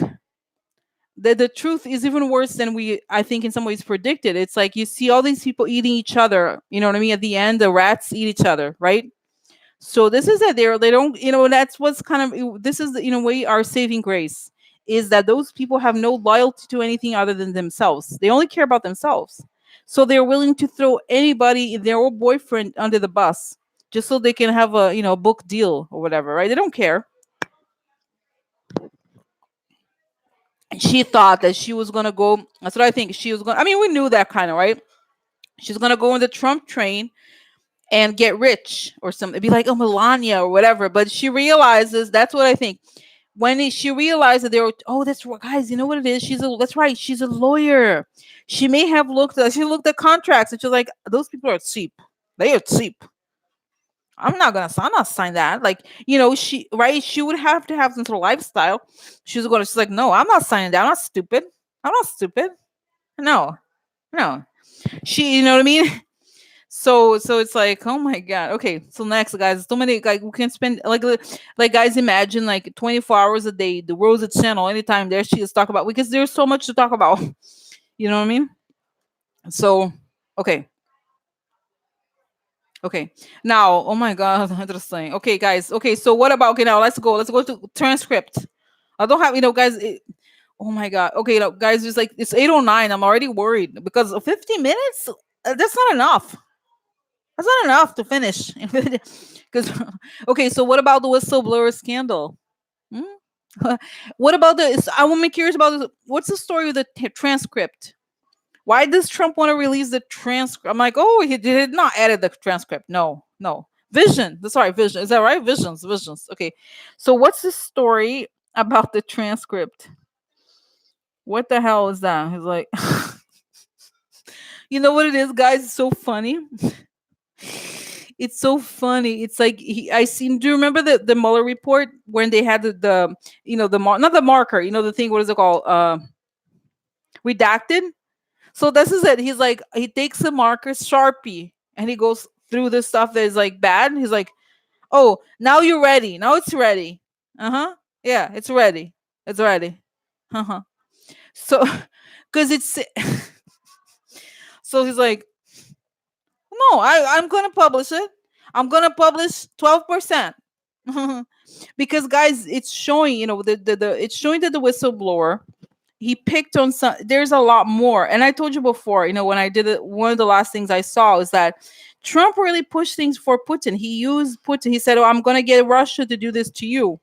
the truth is even worse than I think, in some ways predicted. It's like you see all these people eating each other. You know what I mean? At the end, the rats eat each other, right? So this is it. They don't, that's what's kind of, this is, way our saving grace is that those people have no loyalty to anything other than themselves. They only care about themselves. So they're willing to throw anybody, their old boyfriend, under the bus just so they can have a, book deal or whatever, right? They don't care. She thought that she was going to go. That's what I think. She was going, I mean, we knew that kind of, right? She's going to go on the Trump train and get rich or something. It'd be like, oh, Melania or whatever. But she realizes, that's what I think. She realized that they were, oh, that's right, guys. You know what it is? That's right. She's a lawyer. She may have she looked at contracts and she's like, those people are cheap. They are cheap. I'm not sign that. Like, she would have to have some sort of lifestyle. She's like, no, I'm not signing that. I'm not stupid. I'm not stupid. No, no. You know what I mean? So it's like, oh my god. Okay, so next, guys, so many, like, we can spend like guys, imagine like 24 hours a day, the Rosa channel, anytime there she is talk about, because there's so much to talk about. You know what I mean? So okay. Okay. Now, oh my god, interesting. Okay, guys. Okay, so what about, okay, now let's go to transcript. I don't have, guys, oh my god. Okay, guys, it's like it's 8:09. I'm already worried because 50 minutes, that's not enough. That's not enough to finish. Because okay, so what about the whistleblower scandal? Hmm? What about I'm curious about this. What's the story with the transcript? Why does Trump want to release the transcript? I'm like, oh, he did not edit the transcript. No, no. Vision. Sorry, Vision. Is that right? Visions. Visions. Okay. So what's the story about the transcript? What the hell is that? He's like, you know what it is, guys? It's so funny. It's so funny. It's like I seen. Do you remember the Mueller report when they had the not the marker, the thing. What is it called? Redacted. So this is it. He's like, he takes a marker, Sharpie, and he goes through the stuff that is like bad. He's like, oh, now you're ready. Now it's ready. Uh huh. Yeah, it's ready. It's ready. Uh huh. So, because it's so he's like, no, I'm gonna publish it. I'm gonna publish 12%. Because guys, it's showing, it's showing that the whistleblower, he picked on some. There's a lot more, and I told you before, when I did it, one of the last things I saw is that Trump really pushed things for Putin. He used Putin. He said, oh, I'm gonna get Russia to do this to you,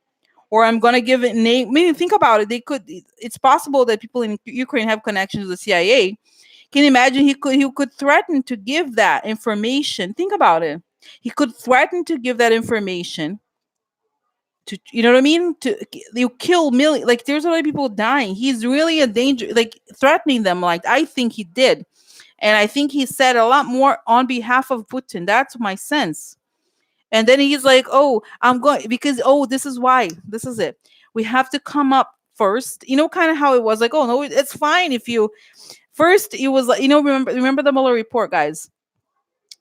or I'm gonna give it name. I mean, think about it. It's possible that people in Ukraine have connections with the CIA. Can you imagine? He could threaten to give that information. Think about it. He could threaten to give that information to, you know what I mean? You kill million, like there's a lot of people dying. He's really a danger, like threatening them. Like I think he did, and I think he said a lot more on behalf of Putin. That's my sense. And then he's like, "Oh, I'm going because this is why. This is it. We have to come up first. Kind of how it was. Like, oh no, it's fine if you first. It was like, remember the Mueller report, guys.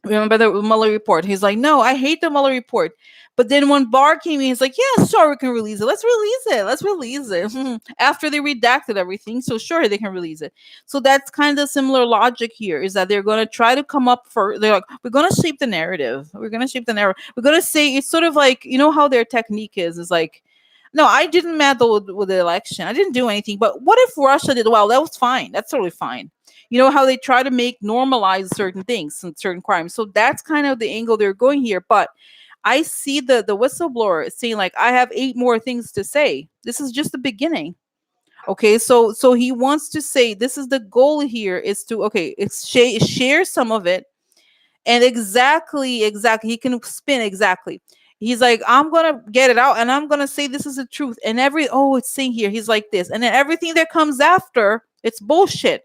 Remember the Mueller report? He's like, no, I hate the Mueller report. But then when Barr came in, he's like, yeah, sure, we can release it. Let's release it. Let's release it. After they redacted everything, so sure they can release it. So that's kind of similar logic here. Is that they're going to try to come up for? They're like, we're going to shape the narrative. We're going to shape the narrative. We're going to say it's sort of like how their technique is like. No, I didn't meddle with the election. I didn't do anything. But what if Russia did? Well, that was fine. That's totally fine. You know how they try to make normalize certain things and certain crimes. So that's kind of the angle they're going here. But I see the whistleblower saying like, I have 8 more things to say. This is just the beginning. Okay, so he wants to say this is the goal here is to it's share some of it, and exactly he can spin exactly. He's like, I'm gonna get it out and I'm gonna say this is the truth, and it's saying here he's like this, and then everything that comes after it's bullshit.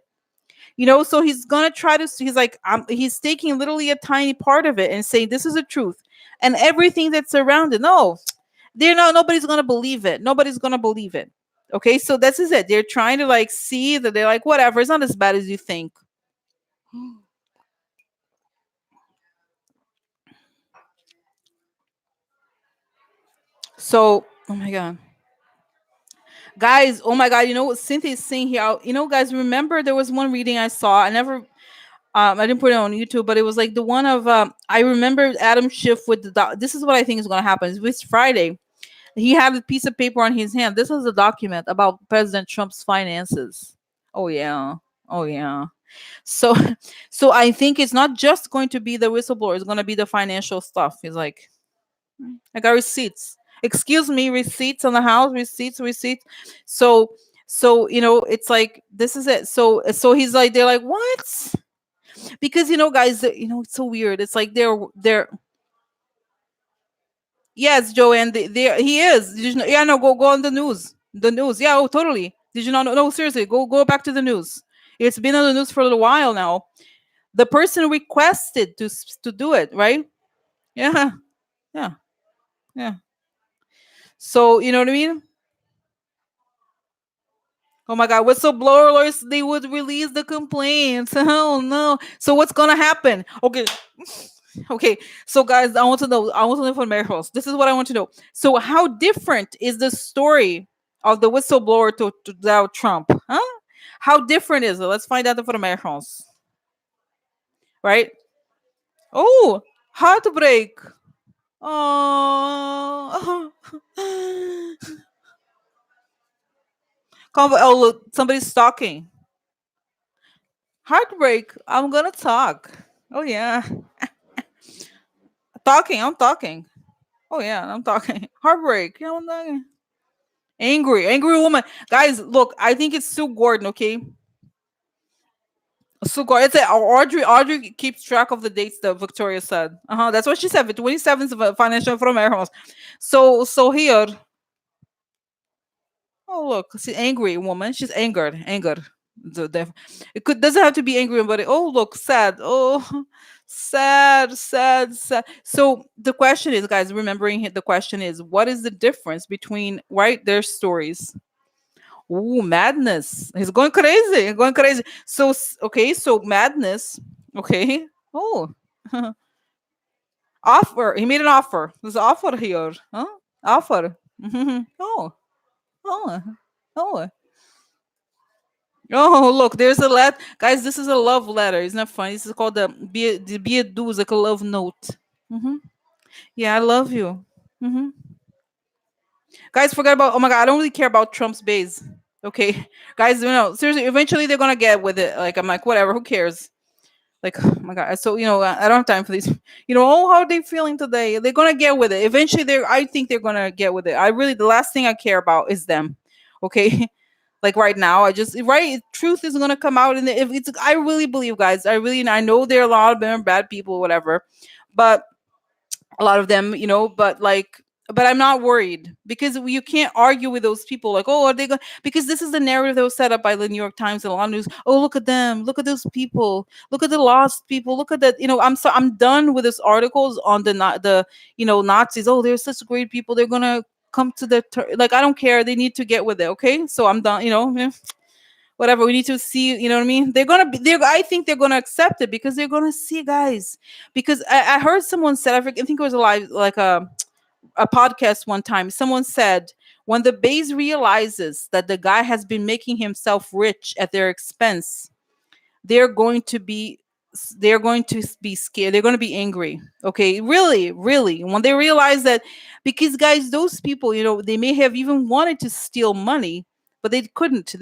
So he's gonna try to. He's like, he's taking literally a tiny part of it and saying this is the truth, and everything that's around it. No, they're not. Nobody's gonna believe it. Nobody's gonna believe it. Okay, so this is it. They're trying to like see that they're like, whatever. It's not as bad as you think. So, oh my god, guys, oh my god, you know what Cynthia's saying here? Guys, remember there was one reading I saw. I didn't put it on YouTube, but it was like the one of I remember Adam Schiff with this is what I think is going to happen. It's this Friday. He had a piece of paper on his hand. This is a document about President Trump's finances. Oh yeah. Oh yeah. So so I think it's not just going to be the whistleblower, it's going to be the financial stuff. He's like, I got receipts. Excuse me, receipts on the house, receipts. So it's like this is it. So he's like, they're like, what? Because guys, it's so weird. It's like they're yes, Joanne, he is. Did you know? Yeah, no, go on the news. The news. Yeah, oh totally. Did you not know? No, seriously, go back to the news. It's been on the news for a little while now. The person requested to do it, right? Yeah, yeah, yeah. So you know what I mean? Oh my God, whistleblowers, they would release the complaints. Oh no. So what's gonna happen? Okay. Okay. So guys, I want to know from Marcos. This is what I want to know. So how different is the story of the whistleblower to Donald Trump? Huh? How different is it? Let's find out for the Marcos. Right? Oh, heartbreak. Oh. Oh, look, somebody's talking. Heartbreak. I'm gonna talk. Oh yeah, talking. I'm talking. Oh yeah, I'm talking. Heartbreak. Yeah, I'm talking. Angry woman. Guys, look, I think it's Sue Gordon, okay? Sue Gordon. It's a, Audrey keeps track of the dates that Victoria said. That's what she said. The 27th of financial from Air. So here. Oh look, see, angry woman. She's angered. It could doesn't have to be angry, but oh look, sad. Oh, sad. So the question is, guys, remembering the question is, what is the difference between right their stories? Ooh, madness. He's going crazy. Going crazy. So okay, so madness. Okay. Oh, offer. He made an offer. There's an offer here. Huh? Offer. Oh, oh, oh. Oh, look, there's a let guys. This is a love letter. It's not funny. This is called the be a do is like a love note. hmm Yeah, I love you. hmm Guys, forget about. Oh my god, I don't really care about Trump's base. Okay, guys, seriously. Eventually, they're gonna get with it. Like I'm like, whatever. Who cares? Like, oh my god. So I don't have time for these. Oh, how are they feeling today? They're gonna get with it. Eventually, I think they're gonna get with it. I really, the last thing I care about is them. Okay, like right now I just right truth is going to come out, and if it's I really believe, guys, I know there are a lot of them bad people, whatever, but a lot of them, but like, but I'm not worried because you can't argue with those people like, oh, are they going, because this is the narrative that was set up by the New York Times and a lot of news. Oh, look at them, look at those people, look at the lost people, look at that. I'm done with these articles on the Nazis. Oh, they're such great people, they're gonna come to like, I don't care, they need to get with it. Okay, so I'm done. Whatever, we need to see, you know what I mean, I think they're gonna accept it because they're gonna see, guys, because I heard someone said, I think it was a live, like a podcast one time, someone said, when the base realizes that the guy has been making himself rich at their expense, they're going to be scared, they're going to be angry. Okay, really, when they realize that, because guys, those people, they may have even wanted to steal money, but they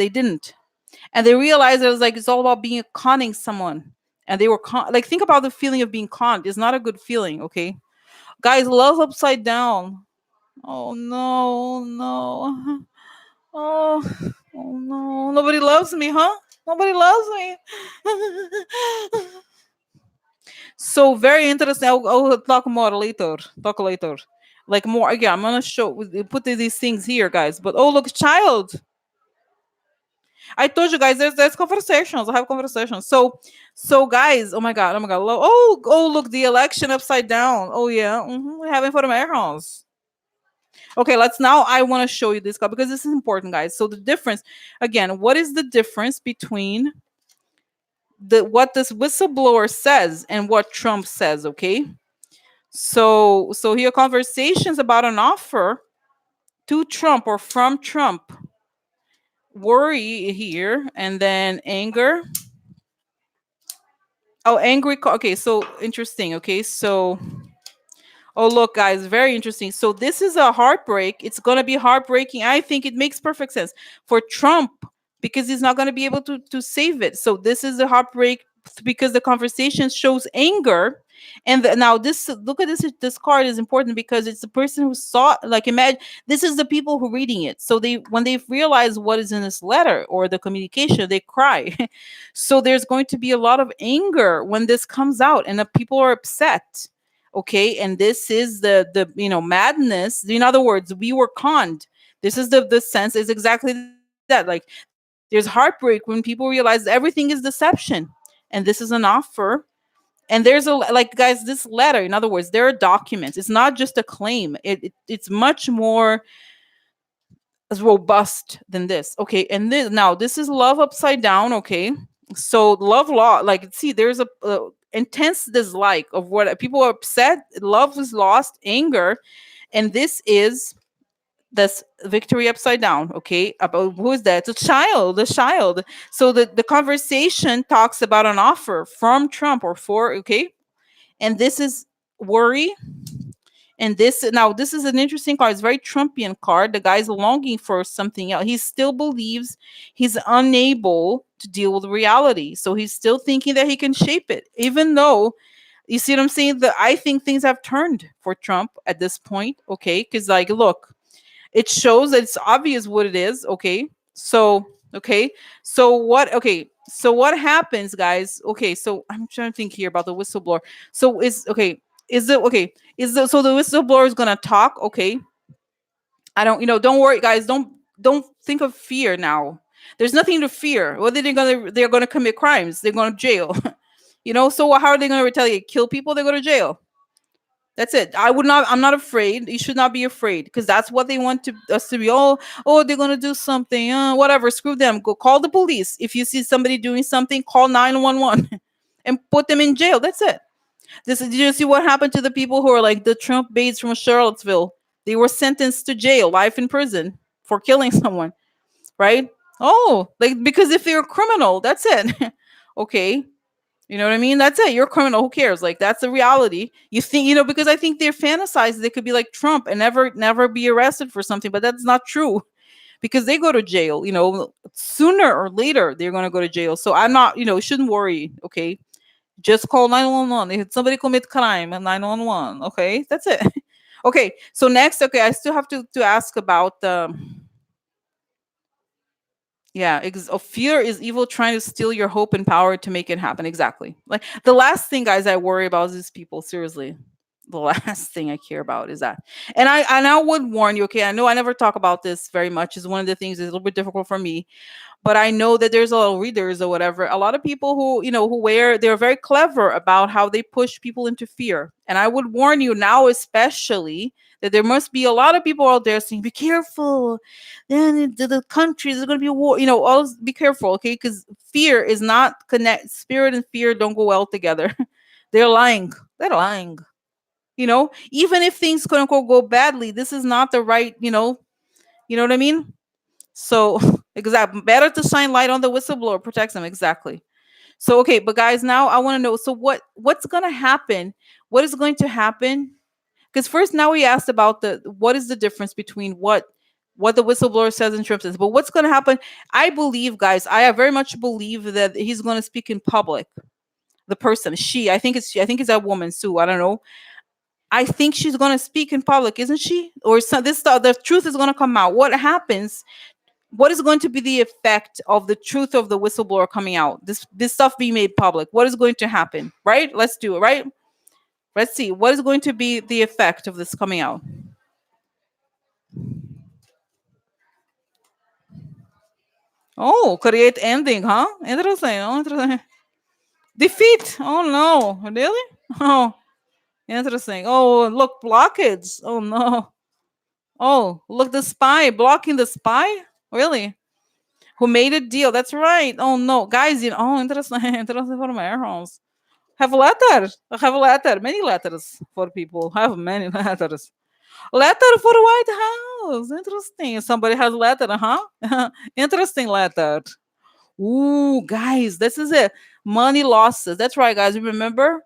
didn't, and they realized it was like, it's all about being conning someone, and they were like, think about the feeling of being conned. It's not a good feeling. Okay, guys, love upside down. Oh no, no. Oh, oh no. Nobody loves me, huh? Nobody loves me. So very interesting. I'll talk more later. Talk later. Like more. Yeah, I'm gonna put these things here, guys. But oh look, child. I told you guys, there's conversations. I have conversations. So guys, oh my god. Oh look, the election upside down. Oh yeah, we're having for Americans. Okay, let's now. I want to show you this card because this is important, guys. So the difference, again, what is the difference between what this whistleblower says and what Trump says? Okay, so here, conversations about an offer to Trump or from Trump, worry here, and then anger. Oh, angry. Okay, so interesting. Okay, so oh, look, guys, very interesting. So this is a heartbreak. It's going to be heartbreaking. I think it makes perfect sense for Trump because he's not going to be able to save it. So this is a heartbreak because the conversation shows anger. And now this, look at this card is important because it's the person who saw, like, imagine this is the people who reading it. So when they realize what is in this letter or the communication, they cry. So there's going to be a lot of anger when this comes out, and the people are upset. Okay, and this is the madness. In other words, we were conned. This is the sense is exactly that. Like, there's heartbreak when people realize everything is deception, and this is an offer. And there's like, guys, this letter, in other words, there are documents. It's not just a claim. It's much more as robust than this. Okay, and this is love upside down. Okay, so love law, like, see, there's a intense dislike of what people are upset, love is lost, anger, and this is this victory upside down. Okay, about who is that? The child. So the conversation talks about an offer from Trump or for, okay, and this is worry. And this is an interesting card. It's a very Trumpian card. The guy's longing for something else. He still believes he's unable to deal with reality. So he's still thinking that he can shape it, even though, you see what I'm saying? I think things have turned for Trump at this point. Okay, because, like, look, It shows that it's obvious what it is. Okay. So, okay. So what happens, guys? Okay. So I'm trying to think here about the whistleblower. So is, okay. Is it, okay. So the whistleblower is going to talk. Okay. I don't, don't worry, guys. Don't think of fear now. There's nothing to fear. What are they going to, they're going to commit crimes. They're going to jail. So how are they going to retaliate? Kill people? They go to jail. That's it. I'm not afraid. You should not be afraid because that's what they want to us to be. Oh, they're gonna do something. Whatever. Screw them. Go call the police. If you see somebody doing something, call 911 and put them in jail. That's it. Did you see what happened to the people who are like the Trump baits from Charlottesville? They were sentenced to jail, life in prison for killing someone, right? Oh, like because if they're a criminal, that's it. Okay. You know what I mean? That's it. You're a criminal. Who cares? Like that's the reality. You think, because I think they're fantasized they could be like Trump and never be arrested for something, but that's not true because they go to jail. Sooner or later they're gonna go to jail. So I'm not, shouldn't worry. Okay, just call 911 if somebody commit crime and 911. Okay, that's it. Okay, so next, okay, I still have to ask about the. Yeah, fear is evil trying to steal your hope and power to make it happen. Exactly. Like the last thing, guys, I worry about is these people. Seriously, the last thing I care about is that. And I would warn you. Okay, I know I never talk about this very much. Is one of the things that's a little bit difficult for me, but I know that there's a lot of readers or whatever, a lot of people they're very clever about how they push people into fear. And I would warn you now, especially that there must be a lot of people out there saying, be careful. Then the country, there's going to be a war, all be careful. Okay. Because fear is not connect. Spirit and fear don't go well together. They're lying. Even if things quote unquote go badly, this is not the right, what I mean? So exactly, better to shine light on the whistleblower, protects them. Exactly. So okay, but guys, now I want to know. So what's gonna happen? What is going to happen? Because first, now we asked about what is the difference between what the whistleblower says and Trump says. But what's going to happen? I believe, guys, I very much believe that he's going to speak in public. The person, I think it's that woman, Sue. I don't know. I think she's going to speak in public, isn't she? Or the truth is going to come out. What happens? What is going to be the effect of the truth of the whistleblower coming out? This stuff being made public. What is going to happen? Right? Let's do it. Right? Let's see. What is going to be the effect of this coming out? Oh, create ending, huh? Interesting. Oh, interesting. Defeat. Oh no. Really? Oh, interesting. Oh, look, blockage. Oh no. Oh, look, the spy blocking the spy. Really? Who made a deal? That's right. Oh no, guys. Oh, interesting. Interesting for Americans. Have letters. Have letter. Many letters for people. Have many letters. Letter for White House. Interesting. Somebody has letter, huh? Interesting letter. Ooh, guys, this is it. Money losses. That's right, guys. You remember?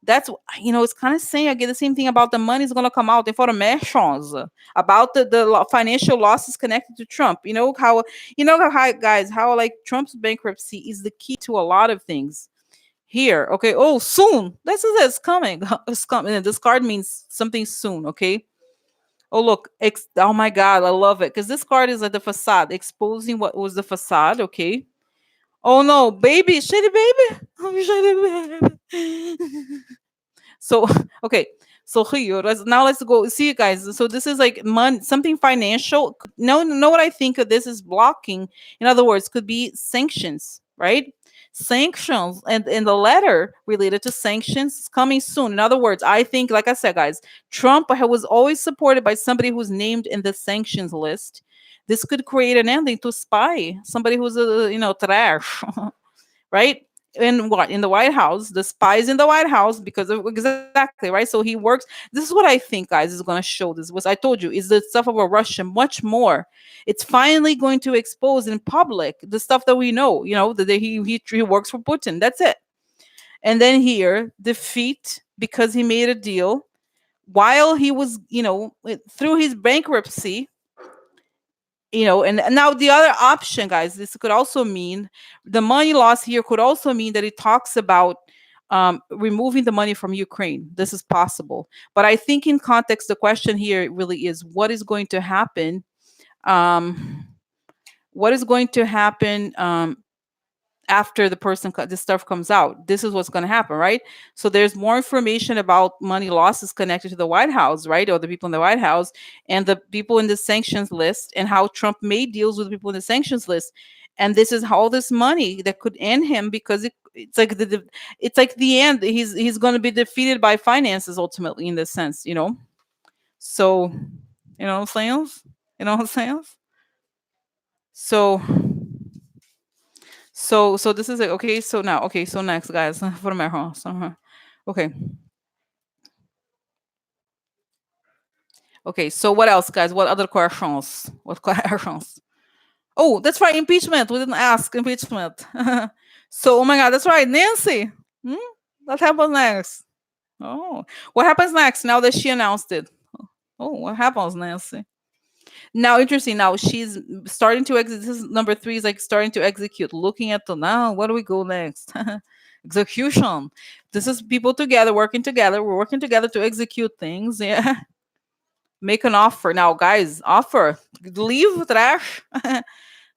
It's kind of saying again the same thing about the money is going to come out informations about the financial losses connected to Trump. Guys, how like Trump's bankruptcy is the key to a lot of things here. Okay. Oh, soon. This is it. It's coming. It's coming. And this card means something soon. Okay. Oh, look. Oh, my God. I love it. Because this card is like the facade, exposing what was the facade. Okay. Oh, no. Baby. Shady baby. Oh, shady baby. So, okay. So here, let's go see, guys. So this is like something financial. Know what I think of this is blocking. In other words, could be sanctions, right? Sanctions, and in the letter related to sanctions is coming soon. In other words, I think, like I said, guys, Trump was always supported by somebody who's named in the sanctions list. This could create an ending to spy, somebody who's trash, right? In the White House, the spies in the White House, because of exactly, right. So he works. This is what I think, guys, is going to show. This was, I told you, is the stuff about Russia much more. It's finally going to expose in public the stuff that we know. That he works for Putin. That's it. And then here, defeat because he made a deal while he was, through his bankruptcy. And now the other option, guys, this could also mean the money loss here could also mean that it talks about removing the money from Ukraine. This is possible. But I think in context, the question here really is what is going to happen? Um, what is going to happen after this stuff comes out? This is what's going to happen, right? So there's more information about money losses connected to the White House, right, or the people in the White House and the people in the sanctions list, and how Trump made deals with the people in the sanctions list. And this is all this money that could end him, because it's like it's like the end. He's going to be defeated by finances ultimately, in this sense, So, you know what I'm saying? You know what I'm saying? So so this is it. Okay, so now, okay, so next, guys, for my house. Okay. Okay, so what else, guys? What other questions? What questions? Oh, that's right, impeachment. We didn't ask impeachment. So, oh my God, that's right, Nancy. Hmm? What happens next? Oh, what happens next now that she announced it? Oh, what happens, Nancy? Now, interesting. Now she's starting to exit. This is number three. Is like starting to execute. Looking at the now. Where do we go next? Execution. This is people together working together. We're working together to execute things. Yeah. Make an offer now, guys. Offer. Leave trash.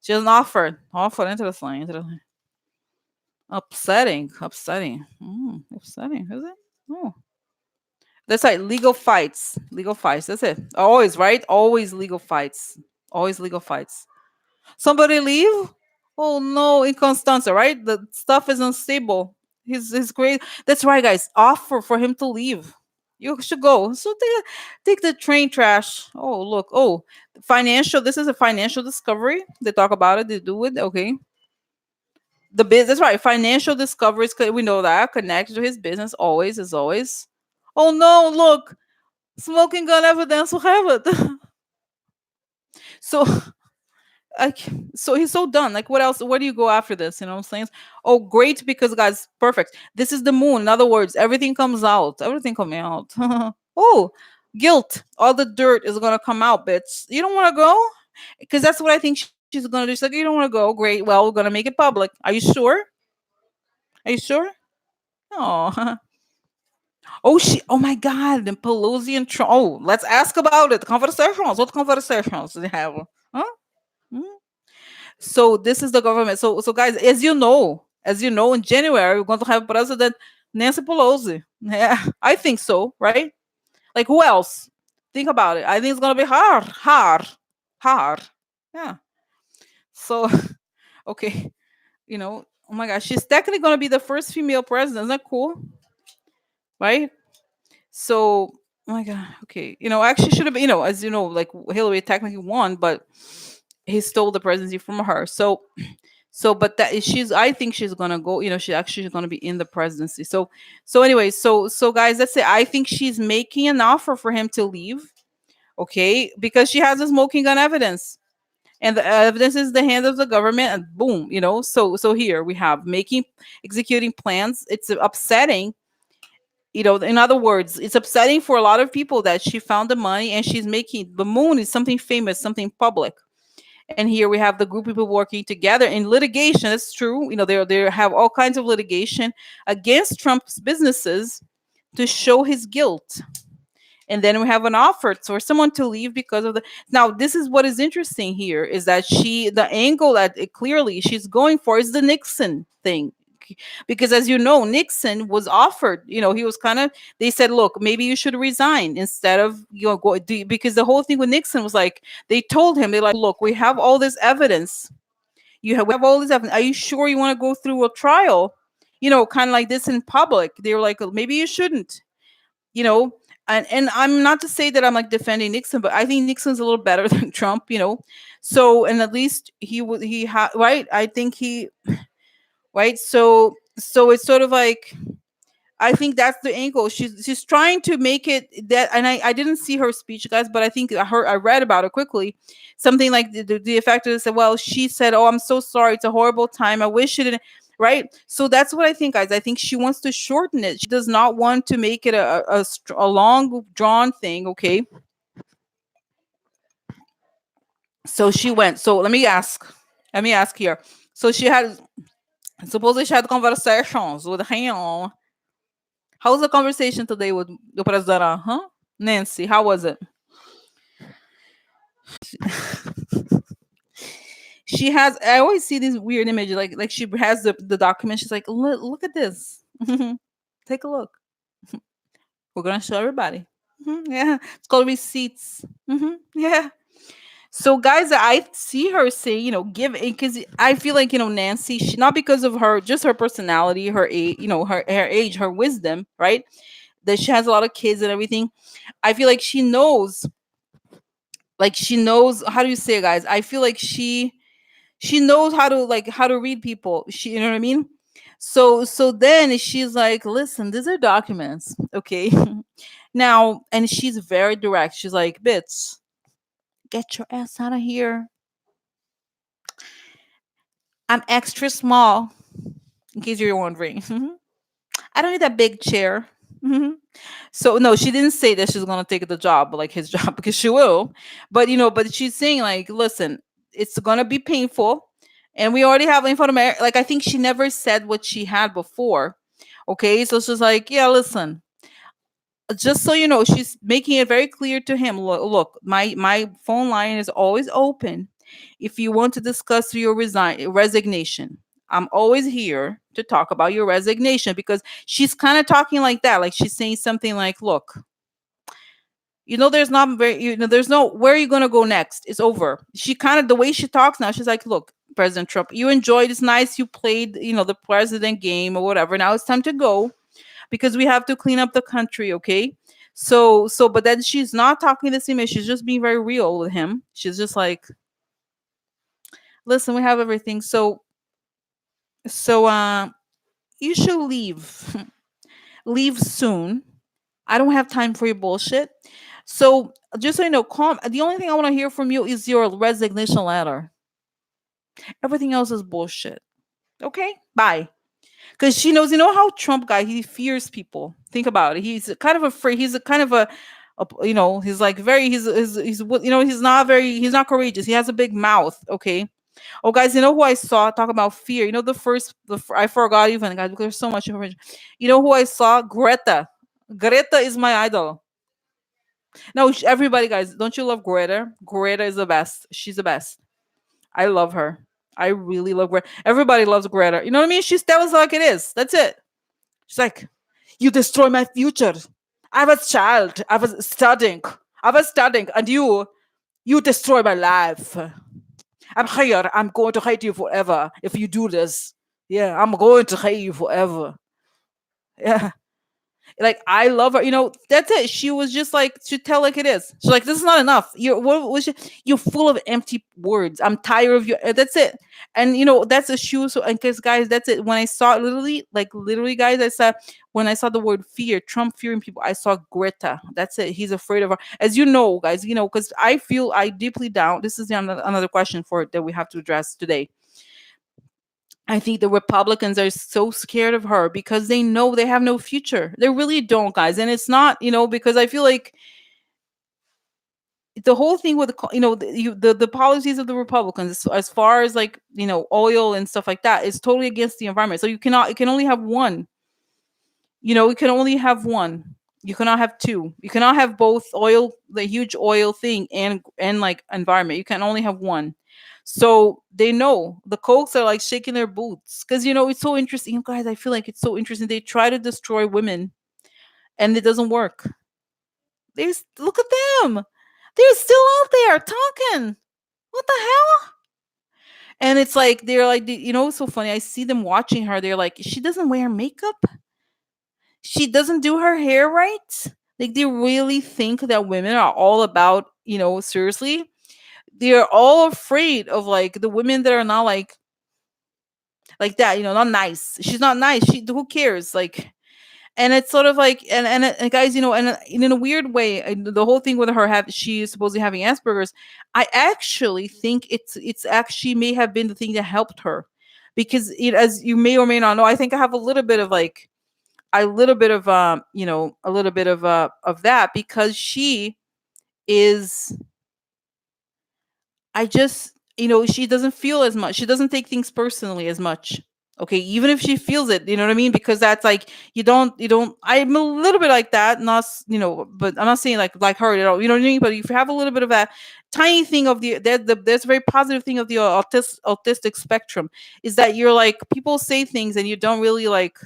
Just an offer. Offer. Interesting. Interesting. Upsetting. Upsetting. Upsetting. Is it? Oh. That's right. Legal fights. Legal fights. That's it. Always, right? Always legal fights. Always legal fights. Somebody leave? Oh no, inconstanza, right? The stuff is unstable. He's great. That's right, guys. Offer for him to leave. You should go. So take the train trash. Oh look. Oh, financial. This is a financial discovery. They talk about it. They do it. Okay. The business, right? Financial discoveries. We know that connected to his business. Always is always. Oh no! Look, smoking gun evidence. We have it. So like, so he's so done. Like, what else? Where do you go after this? You know what I'm saying? Oh, great, because guys, perfect. This is the moon. In other words, everything comes out. Everything coming out. Oh, guilt. All the dirt is gonna come out, bitch. You don't want to go, because that's what I think she's gonna do. She's like, you don't want to go. Great. Well, we're gonna make it public. Are you sure? Are you sure? Oh, oh, oh my God, and Pelosi and Trump. Oh, let's ask about it. Conversations. What conversations do they have? Huh? Hmm? So this is the government. So guys, as you know, in January we're going to have President Nancy Pelosi. Yeah, I think so, right? Like who else? Think about it. I think it's gonna be hard, hard, hard. Yeah. So okay, oh my gosh, she's technically gonna be the first female president. Isn't that cool? Right? So oh my god, okay. Actually should have been, as you know, like Hillary technically won, but he stole the presidency from her. So but that she's I think she's gonna go, she actually is gonna be in the presidency. So anyway, so guys, that's it. I think she's making an offer for him to leave, okay, because she has a smoking gun evidence, and the evidence is the hand of the government, and boom, so here we have executing plans. It's upsetting, in other words, it's upsetting for a lot of people that she found the money and she's making the moon is something famous, something public. And here we have the group of people working together in litigation. It's true. They have all kinds of litigation against Trump's businesses to show his guilt. And then we have an offer for someone to leave because of the. Now, this is what is interesting here is that the angle that clearly she's going for is the Nixon thing. Because as you know, Nixon was offered, he was kind of, they said, look, maybe you should resign instead of, because the whole thing with Nixon was like, they told him, they're like, look, we have all this evidence. We have all this evidence. Are you sure you want to go through a trial? Kind of like this in public. They were like, maybe you shouldn't, you know, and I'm not to say that I'm like defending Nixon, but I think Nixon's a little better than Trump, So, and at least he had, right. I think right. So it's sort of like, I think that's the angle. She's trying to make it that, and I didn't see her speech, guys, but I think I read about it quickly. Something like the effect of said, well, she said, "Oh, I'm so sorry. It's a horrible time. I wish it didn't." Right. So that's what I think, guys. I think she wants to shorten it. She does not want to make it a long drawn thing. Okay. So she went. So let me ask. Let me ask here. So she had supposedly she had conversations with him. How was the conversation today with the president, huh? Nancy, how was it? She has, I always see these weird images, like she has the document. She's like, look at this. Take a look. We're gonna show everybody. Yeah, it's called receipts. Yeah. So, guys, I see her say, give, because I feel like, Nancy, she, not because of her, just her personality, her age, her age, her wisdom, right? That she has a lot of kids and everything. I feel like she knows, how do you say it, guys? I feel like she knows how to read people. You know what I mean? So then she's like, listen, these are documents, okay? Now, and she's very direct. She's like, bitch, get your ass out of here. I'm extra small, in case you're wondering. I don't need a big chair. So no, she didn't say that she's gonna take the job, like his job, because she will. But but she's saying like, listen, it's gonna be painful, and we already have information. Like I think she never said what she had before. Okay, so she's like, yeah, listen, just so you know, she's making it very clear to him. Look, my phone line is always open. If you want to discuss your resignation, I'm always here to talk about your resignation, because she's kind of talking like that, like she's saying something like, look, there's not very, there's no, where are you going to go next? It's over. She kind of, the way she talks now, she's like, look, President Trump, you enjoyed, it's nice you played, the president game or whatever. Now it's time to go, because we have to clean up the country, okay? So but then she's not talking the same way. She's just being very real with him. She's just like, listen, we have everything. So you should leave. Leave soon. I don't have time for your bullshit. So just so you know, calm. The only thing I want to hear from you is your resignation letter. Everything else is bullshit. Okay? Bye. Because she knows, how Trump guy, he fears people. Think about it. He's kind of afraid. He's a kind of he's like very, he's not courageous. He has a big mouth. Okay. Oh, guys, you know who I saw talk about fear? I forgot even, guys, because there's so much information. You know who I saw? Greta. Greta is my idol. No, everybody, guys, don't you love Greta? Greta is the best. She's the best. I love her. I really love Greta. Everybody loves Greta. You know what I mean? She tells it like it is. That's it. She's like, you destroy my future. I was child. I was studying. And you destroy my life. I'm here. I'm going to hate you forever if you do this. Yeah, I'm going to hate you forever. Yeah. Like I love her. That's it. She was just like, she tell like it is. She's like, this is not enough. You're full of empty words. I'm tired of you. That's it. And that's a shoe. So, and because guys, that's it. When I saw literally, guys, when I saw the word fear, Trump fearing people, I saw Greta. That's it. He's afraid of her. As you know, guys, because I deeply down. This is another question for that we have to address today. I think the Republicans are so scared of her because they know they have no future. They really don't, guys. And it's not, because I feel like the whole thing with the policies of the Republicans, as far as like oil and stuff like that, is totally against the environment. So you can only have one. You can only have one. You cannot have two. You cannot have both oil, the huge oil thing, and like environment. You can only have one. So they know the Cokes are like shaking their boots because it's so interesting, guys. I feel like it's so interesting. They try to destroy women, and it doesn't work. Look at them. They're still out there talking. What the hell? And it's like they're like, it's so funny. I see them watching her. They're like, she doesn't wear makeup. She doesn't do her hair right. Like they really think that women are all about, seriously. They're all afraid of like the women that are not like that, not nice. She's not nice. Who cares? Like, and it's sort of like, and guys, and in a weird way, the whole thing with her she is supposedly having Asperger's. I actually think it's actually may have been the thing that helped her, because as you may or may not know, I think I have a little bit of like a little bit of of that, because she is, I just she doesn't feel as much, she doesn't take things personally as much. Okay, even if she feels it, you know what I mean? Because that's like you don't. I'm a little bit like that, not but I'm not saying like her at all. You know what I mean? But if you have a little bit of that tiny thing of there's a very positive thing of the autistic spectrum is that you're like people say things and you don't really like.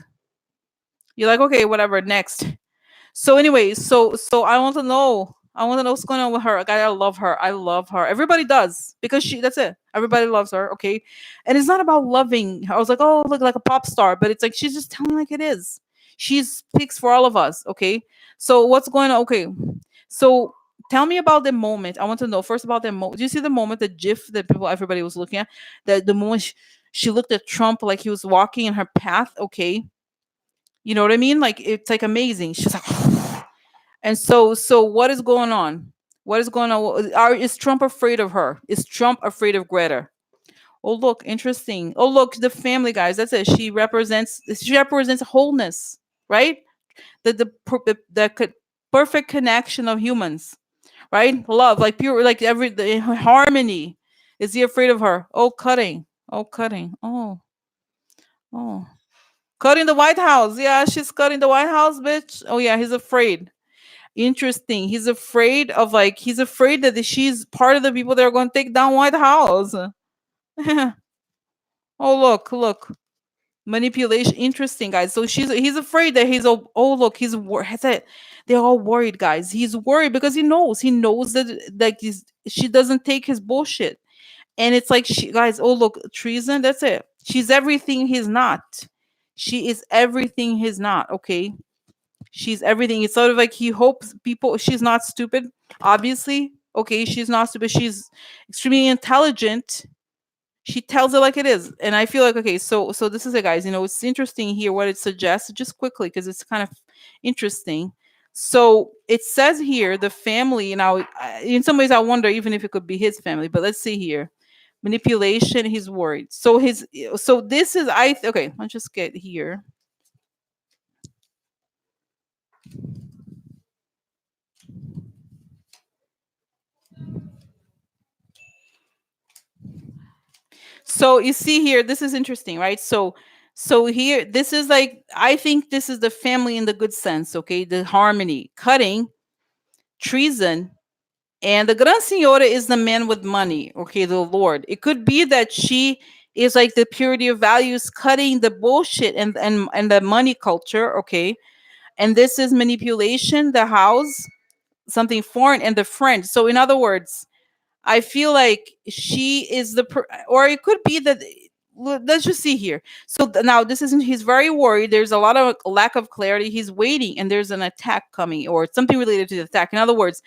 You're like okay, whatever, next. So anyway, so I want to know. I want to know what's going on with her. I love her. I love her. Everybody does because she. That's it. Everybody loves her. Okay, and it's not about loving her. I was like, oh, look like a pop star, but it's like she's just telling like it is. She speaks for all of us. Okay, so what's going on? Okay, so tell me about the moment. I want to know first about the moment. Do you see the moment, the GIF that everybody was looking at? The moment she looked at Trump like he was walking in her path. Okay, you know what I mean? Like it's like amazing. She's like, and so what is going on? What is going on? Is Trump afraid of her? Is Trump afraid of Greta? Oh look, interesting. Oh look, the family guys. That's it. She represents wholeness, right? The perfect connection of humans, right? Love, like pure, like the harmony. Is he afraid of her? Oh, cutting. Oh, cutting. Oh, cutting the White House. Yeah, she's cutting the White House, bitch. Oh yeah, he's afraid. Interesting. He's afraid that she's part of the people that are going to take down White House. Oh look. Manipulation. Interesting, guys. So he's afraid that oh look, that's it. They're all worried, guys. He's worried because he knows that like she doesn't take his bullshit. And it's like she guys, oh look, treason, that's it. She's everything he's not. She is everything he's not, okay? She's everything. It's sort of like he hopes people. She's not stupid, obviously. Okay, she's not stupid. She's extremely intelligent. She tells it like it is, and I feel like okay. So this is it, guys. It's interesting here what it suggests. Just quickly, because it's kind of interesting. So it says here the family. Now, in some ways, I wonder even if it could be his family. But let's see here. Manipulation. He's worried. So this is okay. Let's just get here. So you see here, this is interesting, right? So here, this is like I think this is the family in the good sense, okay? The harmony, cutting, treason, and the Gran Signora is the man with money, okay? The Lord. It could be that she is like the purity of values, cutting the bullshit and the money culture, okay? And this is manipulation, the house, something foreign, and the friend. So in other words, I feel like she is or it could be that. Let's just see here. So now this isn't. He's very worried. There's a lot of lack of clarity. He's waiting, and there's an attack coming, or something related to the attack. In other words,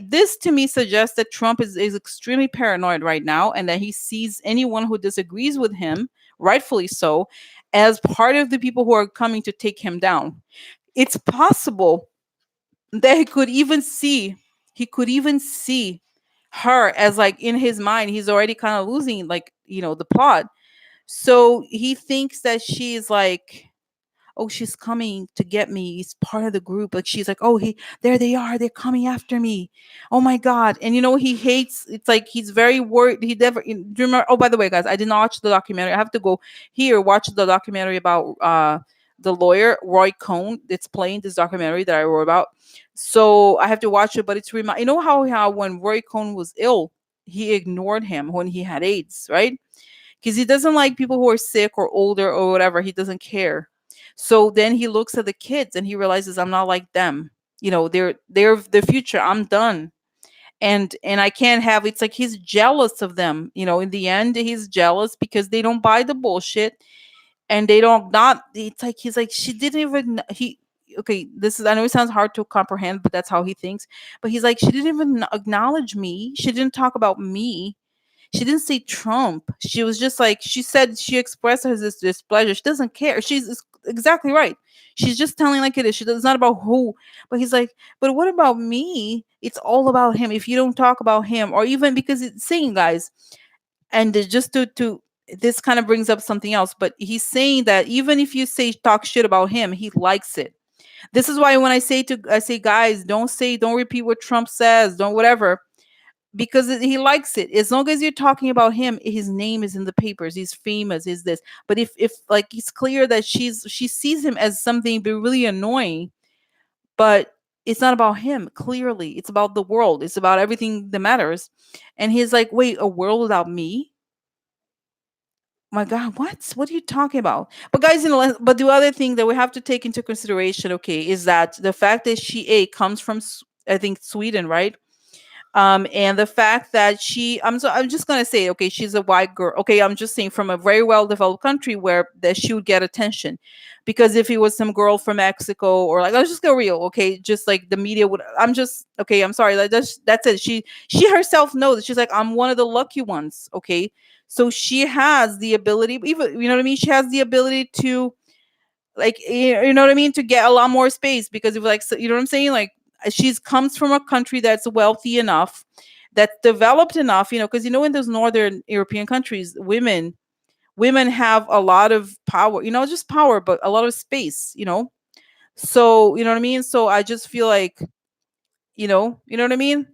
this to me suggests that Trump is extremely paranoid right now, and that he sees anyone who disagrees with him, rightfully so, as part of the people who are coming to take him down. It's possible that he could even see her as like in his mind he's already kind of losing like the plot, so he thinks that she's like, oh, she's coming to get me. He's part of the group. Like she's like, oh, there they are. They're coming after me. Oh my god! And he hates. It's like he's very worried. He never. Do you remember? Oh, by the way, guys, I did not watch the documentary. I have to go here watch the documentary about the lawyer Roy Cohn. It's playing this documentary that I wrote about. So I have to watch it. But it's You know how when Roy Cohn was ill, he ignored him when he had AIDS, right? Because he doesn't like people who are sick or older or whatever. He doesn't care. So then he looks at the kids and he realizes I'm not like them. They're the future. I'm done. And I can't have. It's like he's jealous of them. In the end, he's jealous because they don't buy the bullshit and they don't not. It's like he's like she didn't even he. Okay, this is. I know it sounds hard to comprehend, but that's how he thinks. But he's like she didn't even acknowledge me. She didn't talk about me. She didn't say Trump. She was just like she said. She expressed her displeasure. She doesn't care. She's exactly right. She's just telling like it is. It's not about who. But he's like, but what about me? It's all about him. If you don't talk about him, or even because it's saying, guys, and just to this kind of brings up something else. But he's saying that even if you say talk shit about him, he likes it. This is why when I say guys, don't repeat what Trump says, don't whatever, because he likes it. As long as you're talking about him, his name is in the papers. He's famous. Is this? But if like it's clear that she sees him as something be really annoying, but it's not about him. Clearly, it's about the world. It's about everything that matters. And he's like, wait, a world without me? My God, what? What are you talking about? But guys, but the other thing that we have to take into consideration, okay, is that the fact that she comes from, I think, Sweden, right? And the fact that I'm just gonna say, okay, she's a white girl. Okay, I'm just saying from a very well developed country where that she would get attention, because if it was some girl from Mexico or like, let's just go real, okay, just like the media would. I'm just okay. I'm sorry. Like that's it. She herself knows. She's like, I'm one of the lucky ones. Okay, so she has the ability, even you know what I mean. She has the ability to like you know what I mean, to get a lot more space because of like you know what I'm saying, like she's comes from a country that's wealthy enough, that's developed enough, you know, because you know in those northern European countries, women have a lot of power, you know, just power, but a lot of space, you know. So you know what I mean. So I just feel like you know what I mean.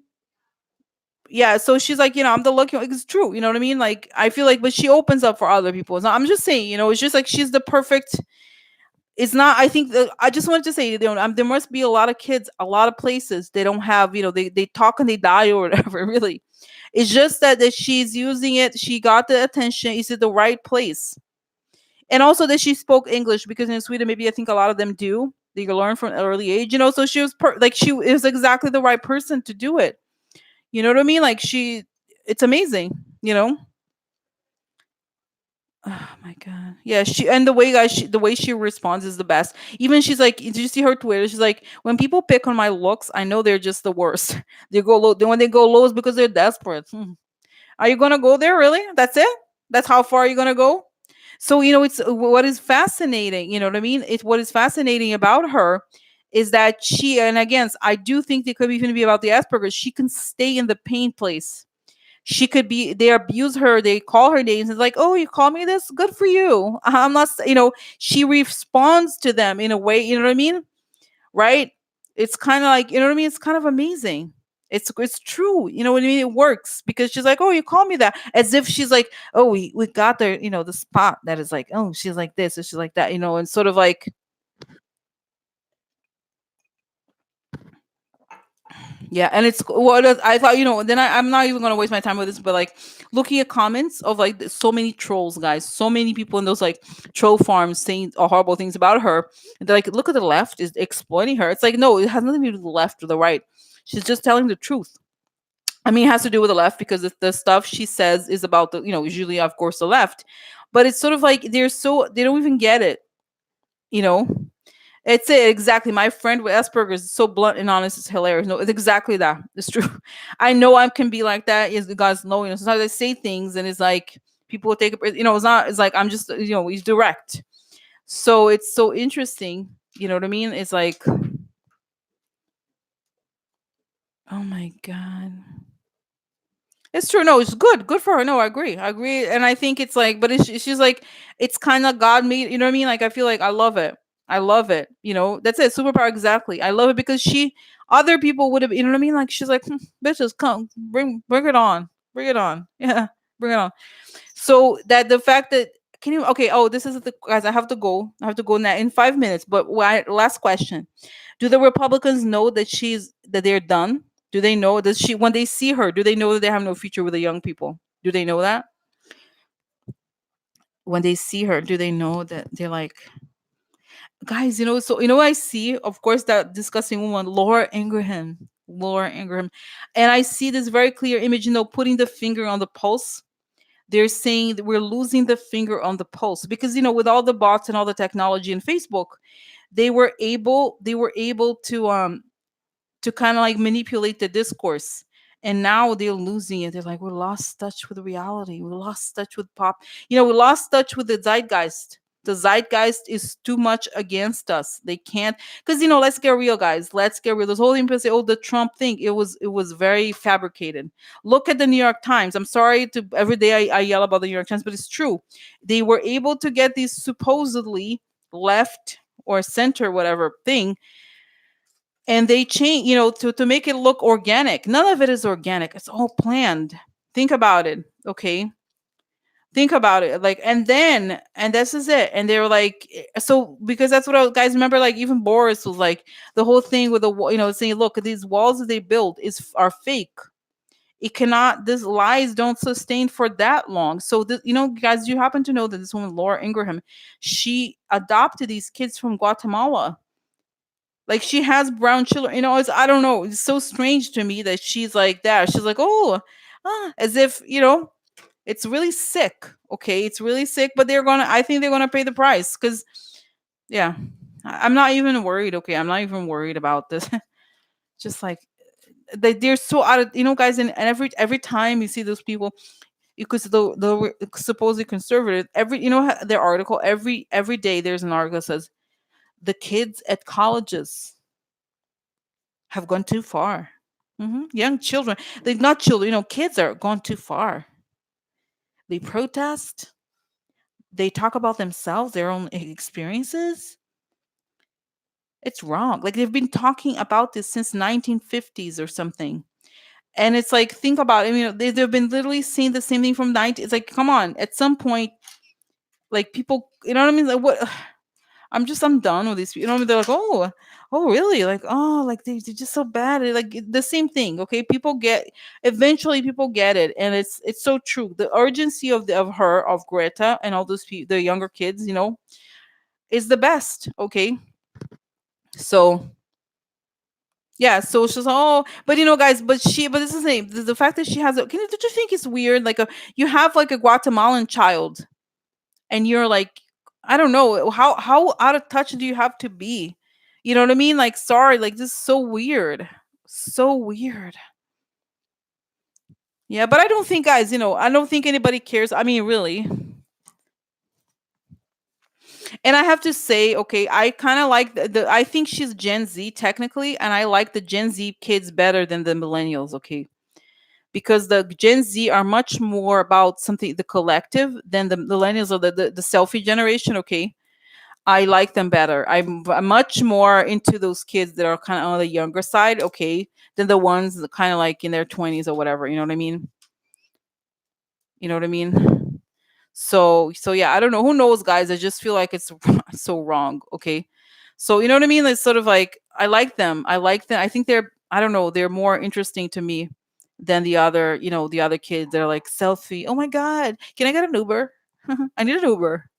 Yeah, so she's like, I'm the lucky one. It's true, you know what I mean. Like I feel like, but she opens up for other people. So I'm just saying, it's just like she's the perfect. It's not. I think I just wanted to say, there must be a lot of kids, a lot of places they don't have. They talk and they die or whatever. Really, it's just that she's using it. She got the attention. Is at the right place, and also that she spoke English because in Sweden, maybe I think a lot of them do. They learn from an early age, So she was like she is exactly the right person to do it. You know what I mean? Like it's amazing. You know. Oh my god. Yeah, she and the way the way she responds is the best. Even she's like, did you see her Twitter? She's like, when people pick on my looks, I know they're just the worst. They go low. Then when they go low, is because they're desperate. Are you gonna go there? Really? That's it? That's how far you're gonna go? So it's what is fascinating. You know what I mean? It's what is fascinating about her is that she, and again, I do think it could even be about the Asperger's. She can stay in the pain place. She could be, they abuse her, they call her names. It's like, oh, you call me this, good for you. I'm not, she responds to them in a way, you know what I mean, right? It's kind of like, you know what I mean, it's kind of amazing. It's true, you know what I mean. It works because she's like, oh, you call me that, as if she's like, oh, we got the, the spot that is like, oh, she's like this or she's like that, and sort of like, yeah, and it's what I thought. Then I'm not even gonna waste my time with this, but like looking at comments of like so many trolls, guys, so many people in those like troll farms saying horrible things about her. And they're like, look at the left is exploiting her. It's like, no, it has nothing to do with the left or the right. She's just telling the truth. I mean, it has to do with the left because the stuff she says is about the, usually of course the left, but it's sort of like they don't even get it, you know. It's it exactly. My friend with Asperger's is so blunt and honest. It's hilarious. No, it's exactly that. It's true. I know I can be like that. Is the guys know? Sometimes I say things and it's like people will take it. It's not. It's like I'm just. He's direct. So it's so interesting. You know what I mean? It's like, oh my god. It's true. No, it's good. Good for her. No, I agree. I agree. And I think it's like, but she's like, it's kind of God made. You know what I mean? Like, I feel like I love it. I love it. That's it. Superpower. Exactly. I love it because other people would have, you know what I mean? Like, she's like, bitches, come, bring it on. Bring it on. Yeah, bring it on. So that the fact that, can you, okay. Oh, this is the, guys, I have to go. I have to go now in 5 minutes. But last question. Do the Republicans know that they're done? Do they know, does she, when they see her, do they know that they have no future with the young people? Do they know that? When they see her, do they know that they're like, guys, so what I see, of course, that disgusting woman, Laura Ingraham, and I see this very clear image, putting the finger on the pulse. They're saying that we're losing the finger on the pulse because with all the bots and all the technology and Facebook, they were able to kind of like manipulate the discourse. And now they're losing it. They're like, we lost touch with reality. We lost touch with pop. We lost touch with the zeitgeist. The zeitgeist is too much against us. They can't, because let's get real, guys. Let's get real. This whole thing, people say, oh, the Trump thing. It was very fabricated. Look at the New York Times. I'm sorry to every day I yell about the New York Times, but it's true. They were able to get these supposedly left or center, whatever thing, and they change, to make it look organic. None of it is organic. It's all planned. Think about it, okay? Think about it, like, and this is it. And they were like, so because that's what guys remember. Like even Boris was like the whole thing with the saying, look, these walls that they built are fake. It cannot. These lies don't sustain for that long. So guys, you happen to know that this woman Laura Ingraham, she adopted these kids from Guatemala. Like she has brown children. It's, I don't know. It's so strange to me that she's like that. She's like, oh, as if it's really sick. Okay, it's really sick. But I think they're gonna pay the price because, yeah, I'm not even worried. Okay, I'm not even worried about this. Just like they're so out of, guys. And every time you see those people, because the supposedly conservative, their article every day there's an article that says the kids at colleges have gone too far. Young children, they're not children, kids are gone too far. They protest, they talk about themselves, their own experiences. It's wrong. Like they've been talking about this since 1950s or something. And it's like, think about it. They've been literally saying the same thing from 90. It's like, come on, at some point, like people, you know what I mean? Like what? I'm done with these people. They're like, oh, really? Like, oh, like they're just so bad. Like the same thing. Okay, eventually people get it, and it's so true. The urgency of Greta and all those people, the younger kids, is the best. Okay, so yeah, so she's, but guys, but this is the fact that she has a. Don't you think it's weird? Like you have like a Guatemalan child, and you're like, I don't know, how out of touch do you have to be? You know what I mean? Like, sorry, like this is so weird. So weird. Yeah, but I don't think, guys, I don't think anybody cares. I mean, really. And I have to say, okay, I kind of like I think she's Gen Z technically, and I like the Gen Z kids better than the millennials, okay? Because the Gen Z are much more about something, the collective, than the millennials or the selfie generation, okay? I like them better. I'm much more into those kids that are kind of on the younger side, okay, than the ones that kind of like in their 20s or whatever. You know what I mean? You know what I mean? So yeah, I don't know. Who knows, guys? I just feel like it's so wrong. Okay, so you know what I mean? It's sort of like I like them. I like them. I think I don't know. They're more interesting to me than the other kids. They're like selfie. Oh my god, can I get an Uber? I need an Uber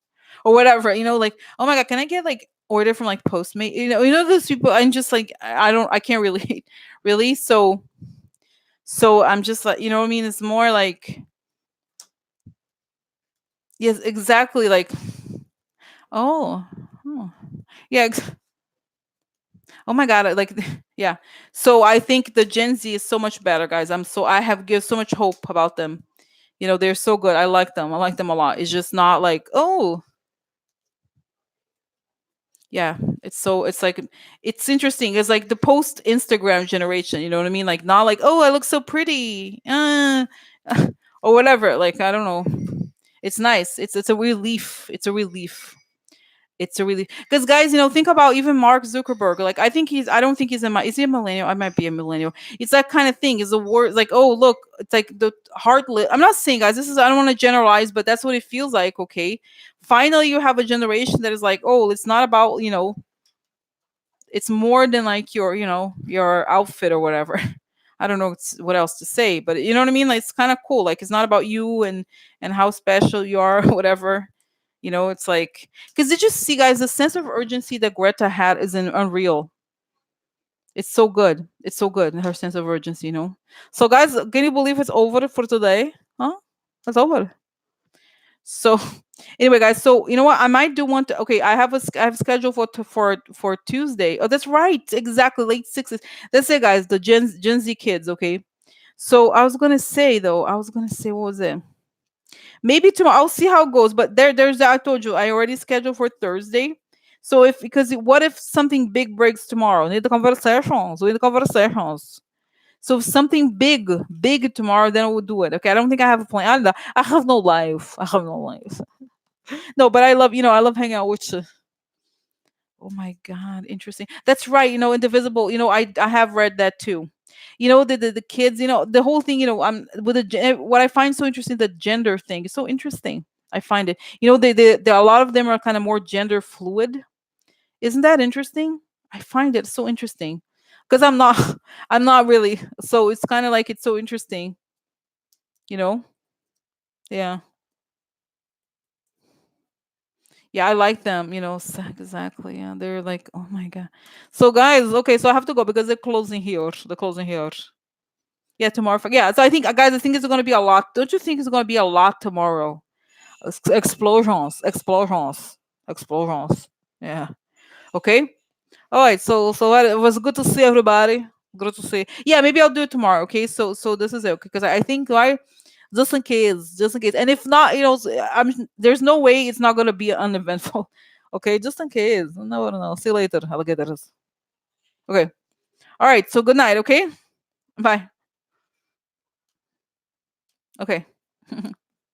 or whatever, like, oh my god, can I get like order from like Postmate? Those people. I'm just like, I can't relate really. So I'm just like, you know what I mean? It's more like, yes, exactly, like, oh, oh. Yeah, oh my god, like, yeah. So I think the Gen Z is so much better, guys. I have give so much hope about them. They're so good. I like them. I like them a lot. It's just not like, oh, yeah, it's like, it's interesting. It's like the post Instagram generation, you know what I mean? Like, not like, oh, I look so pretty, or whatever. Like, I don't know. It's nice. It's a relief. It's a relief. It's a relief. Because, guys, think about even Mark Zuckerberg. Like, I don't think he's is he a millennial? I might be a millennial. It's that kind of thing. Is a word like, oh, look, it's like the heartless. I'm not saying, guys, I don't want to generalize, but that's what it feels like. Okay, finally, you have a generation that is like, oh, it's not about, it's more than like your outfit or whatever. I don't know what else to say, but you know what I mean? Like, it's kind of cool. Like, it's not about you and how special you are or whatever. It's like, because did you see, guys, the sense of urgency that Greta had is unreal. It's so good. It's so good. Her sense of urgency. So, guys, can you believe it's over for today? Huh? It's over. So, anyway, guys, so you know what? I might do one. Okay, I have scheduled for Tuesday. Oh, that's right, exactly, late sixes. That's it, guys. The Gen Z kids. Okay, so I was gonna say though. I was gonna say, what was it? Maybe tomorrow. I'll see how it goes. But there's I told you I already scheduled for Thursday. So what if something big breaks tomorrow? Need the conversations. We need the conversations. So if something big tomorrow, then we'll do it. Okay. I don't think I have a plan. I don't know. I have no life. I have no life. No, but I love hanging out with you. Oh my god, interesting. That's right. Indivisible. I have read that too. The kids. The whole thing. I'm with what I find so interesting, the gender thing is so interesting. I find it. They a lot of them are kind of more gender fluid. Isn't that interesting? I find it so interesting because I'm not. I'm not really. So it's kind of like it's so interesting. You know. Yeah. Yeah, I like them, exactly. Yeah, they're like, oh my god. So guys, okay, so I have to go because they're closing here. They're closing here. Yeah, tomorrow. Yeah, so I think, guys, I think it's gonna be a lot. Don't you think it's gonna be a lot tomorrow? Explosions, explosions, explosions. Yeah. Okay. All right. So it was good to see everybody. Good to see. Yeah, maybe I'll do it tomorrow. Okay. So this is it. Because I think, right, just in case, and if not, there's no way it's not gonna be uneventful. Okay, just in case. No, no, no. See you later, alligators. Okay. All right. So good night. Okay. Bye. Okay.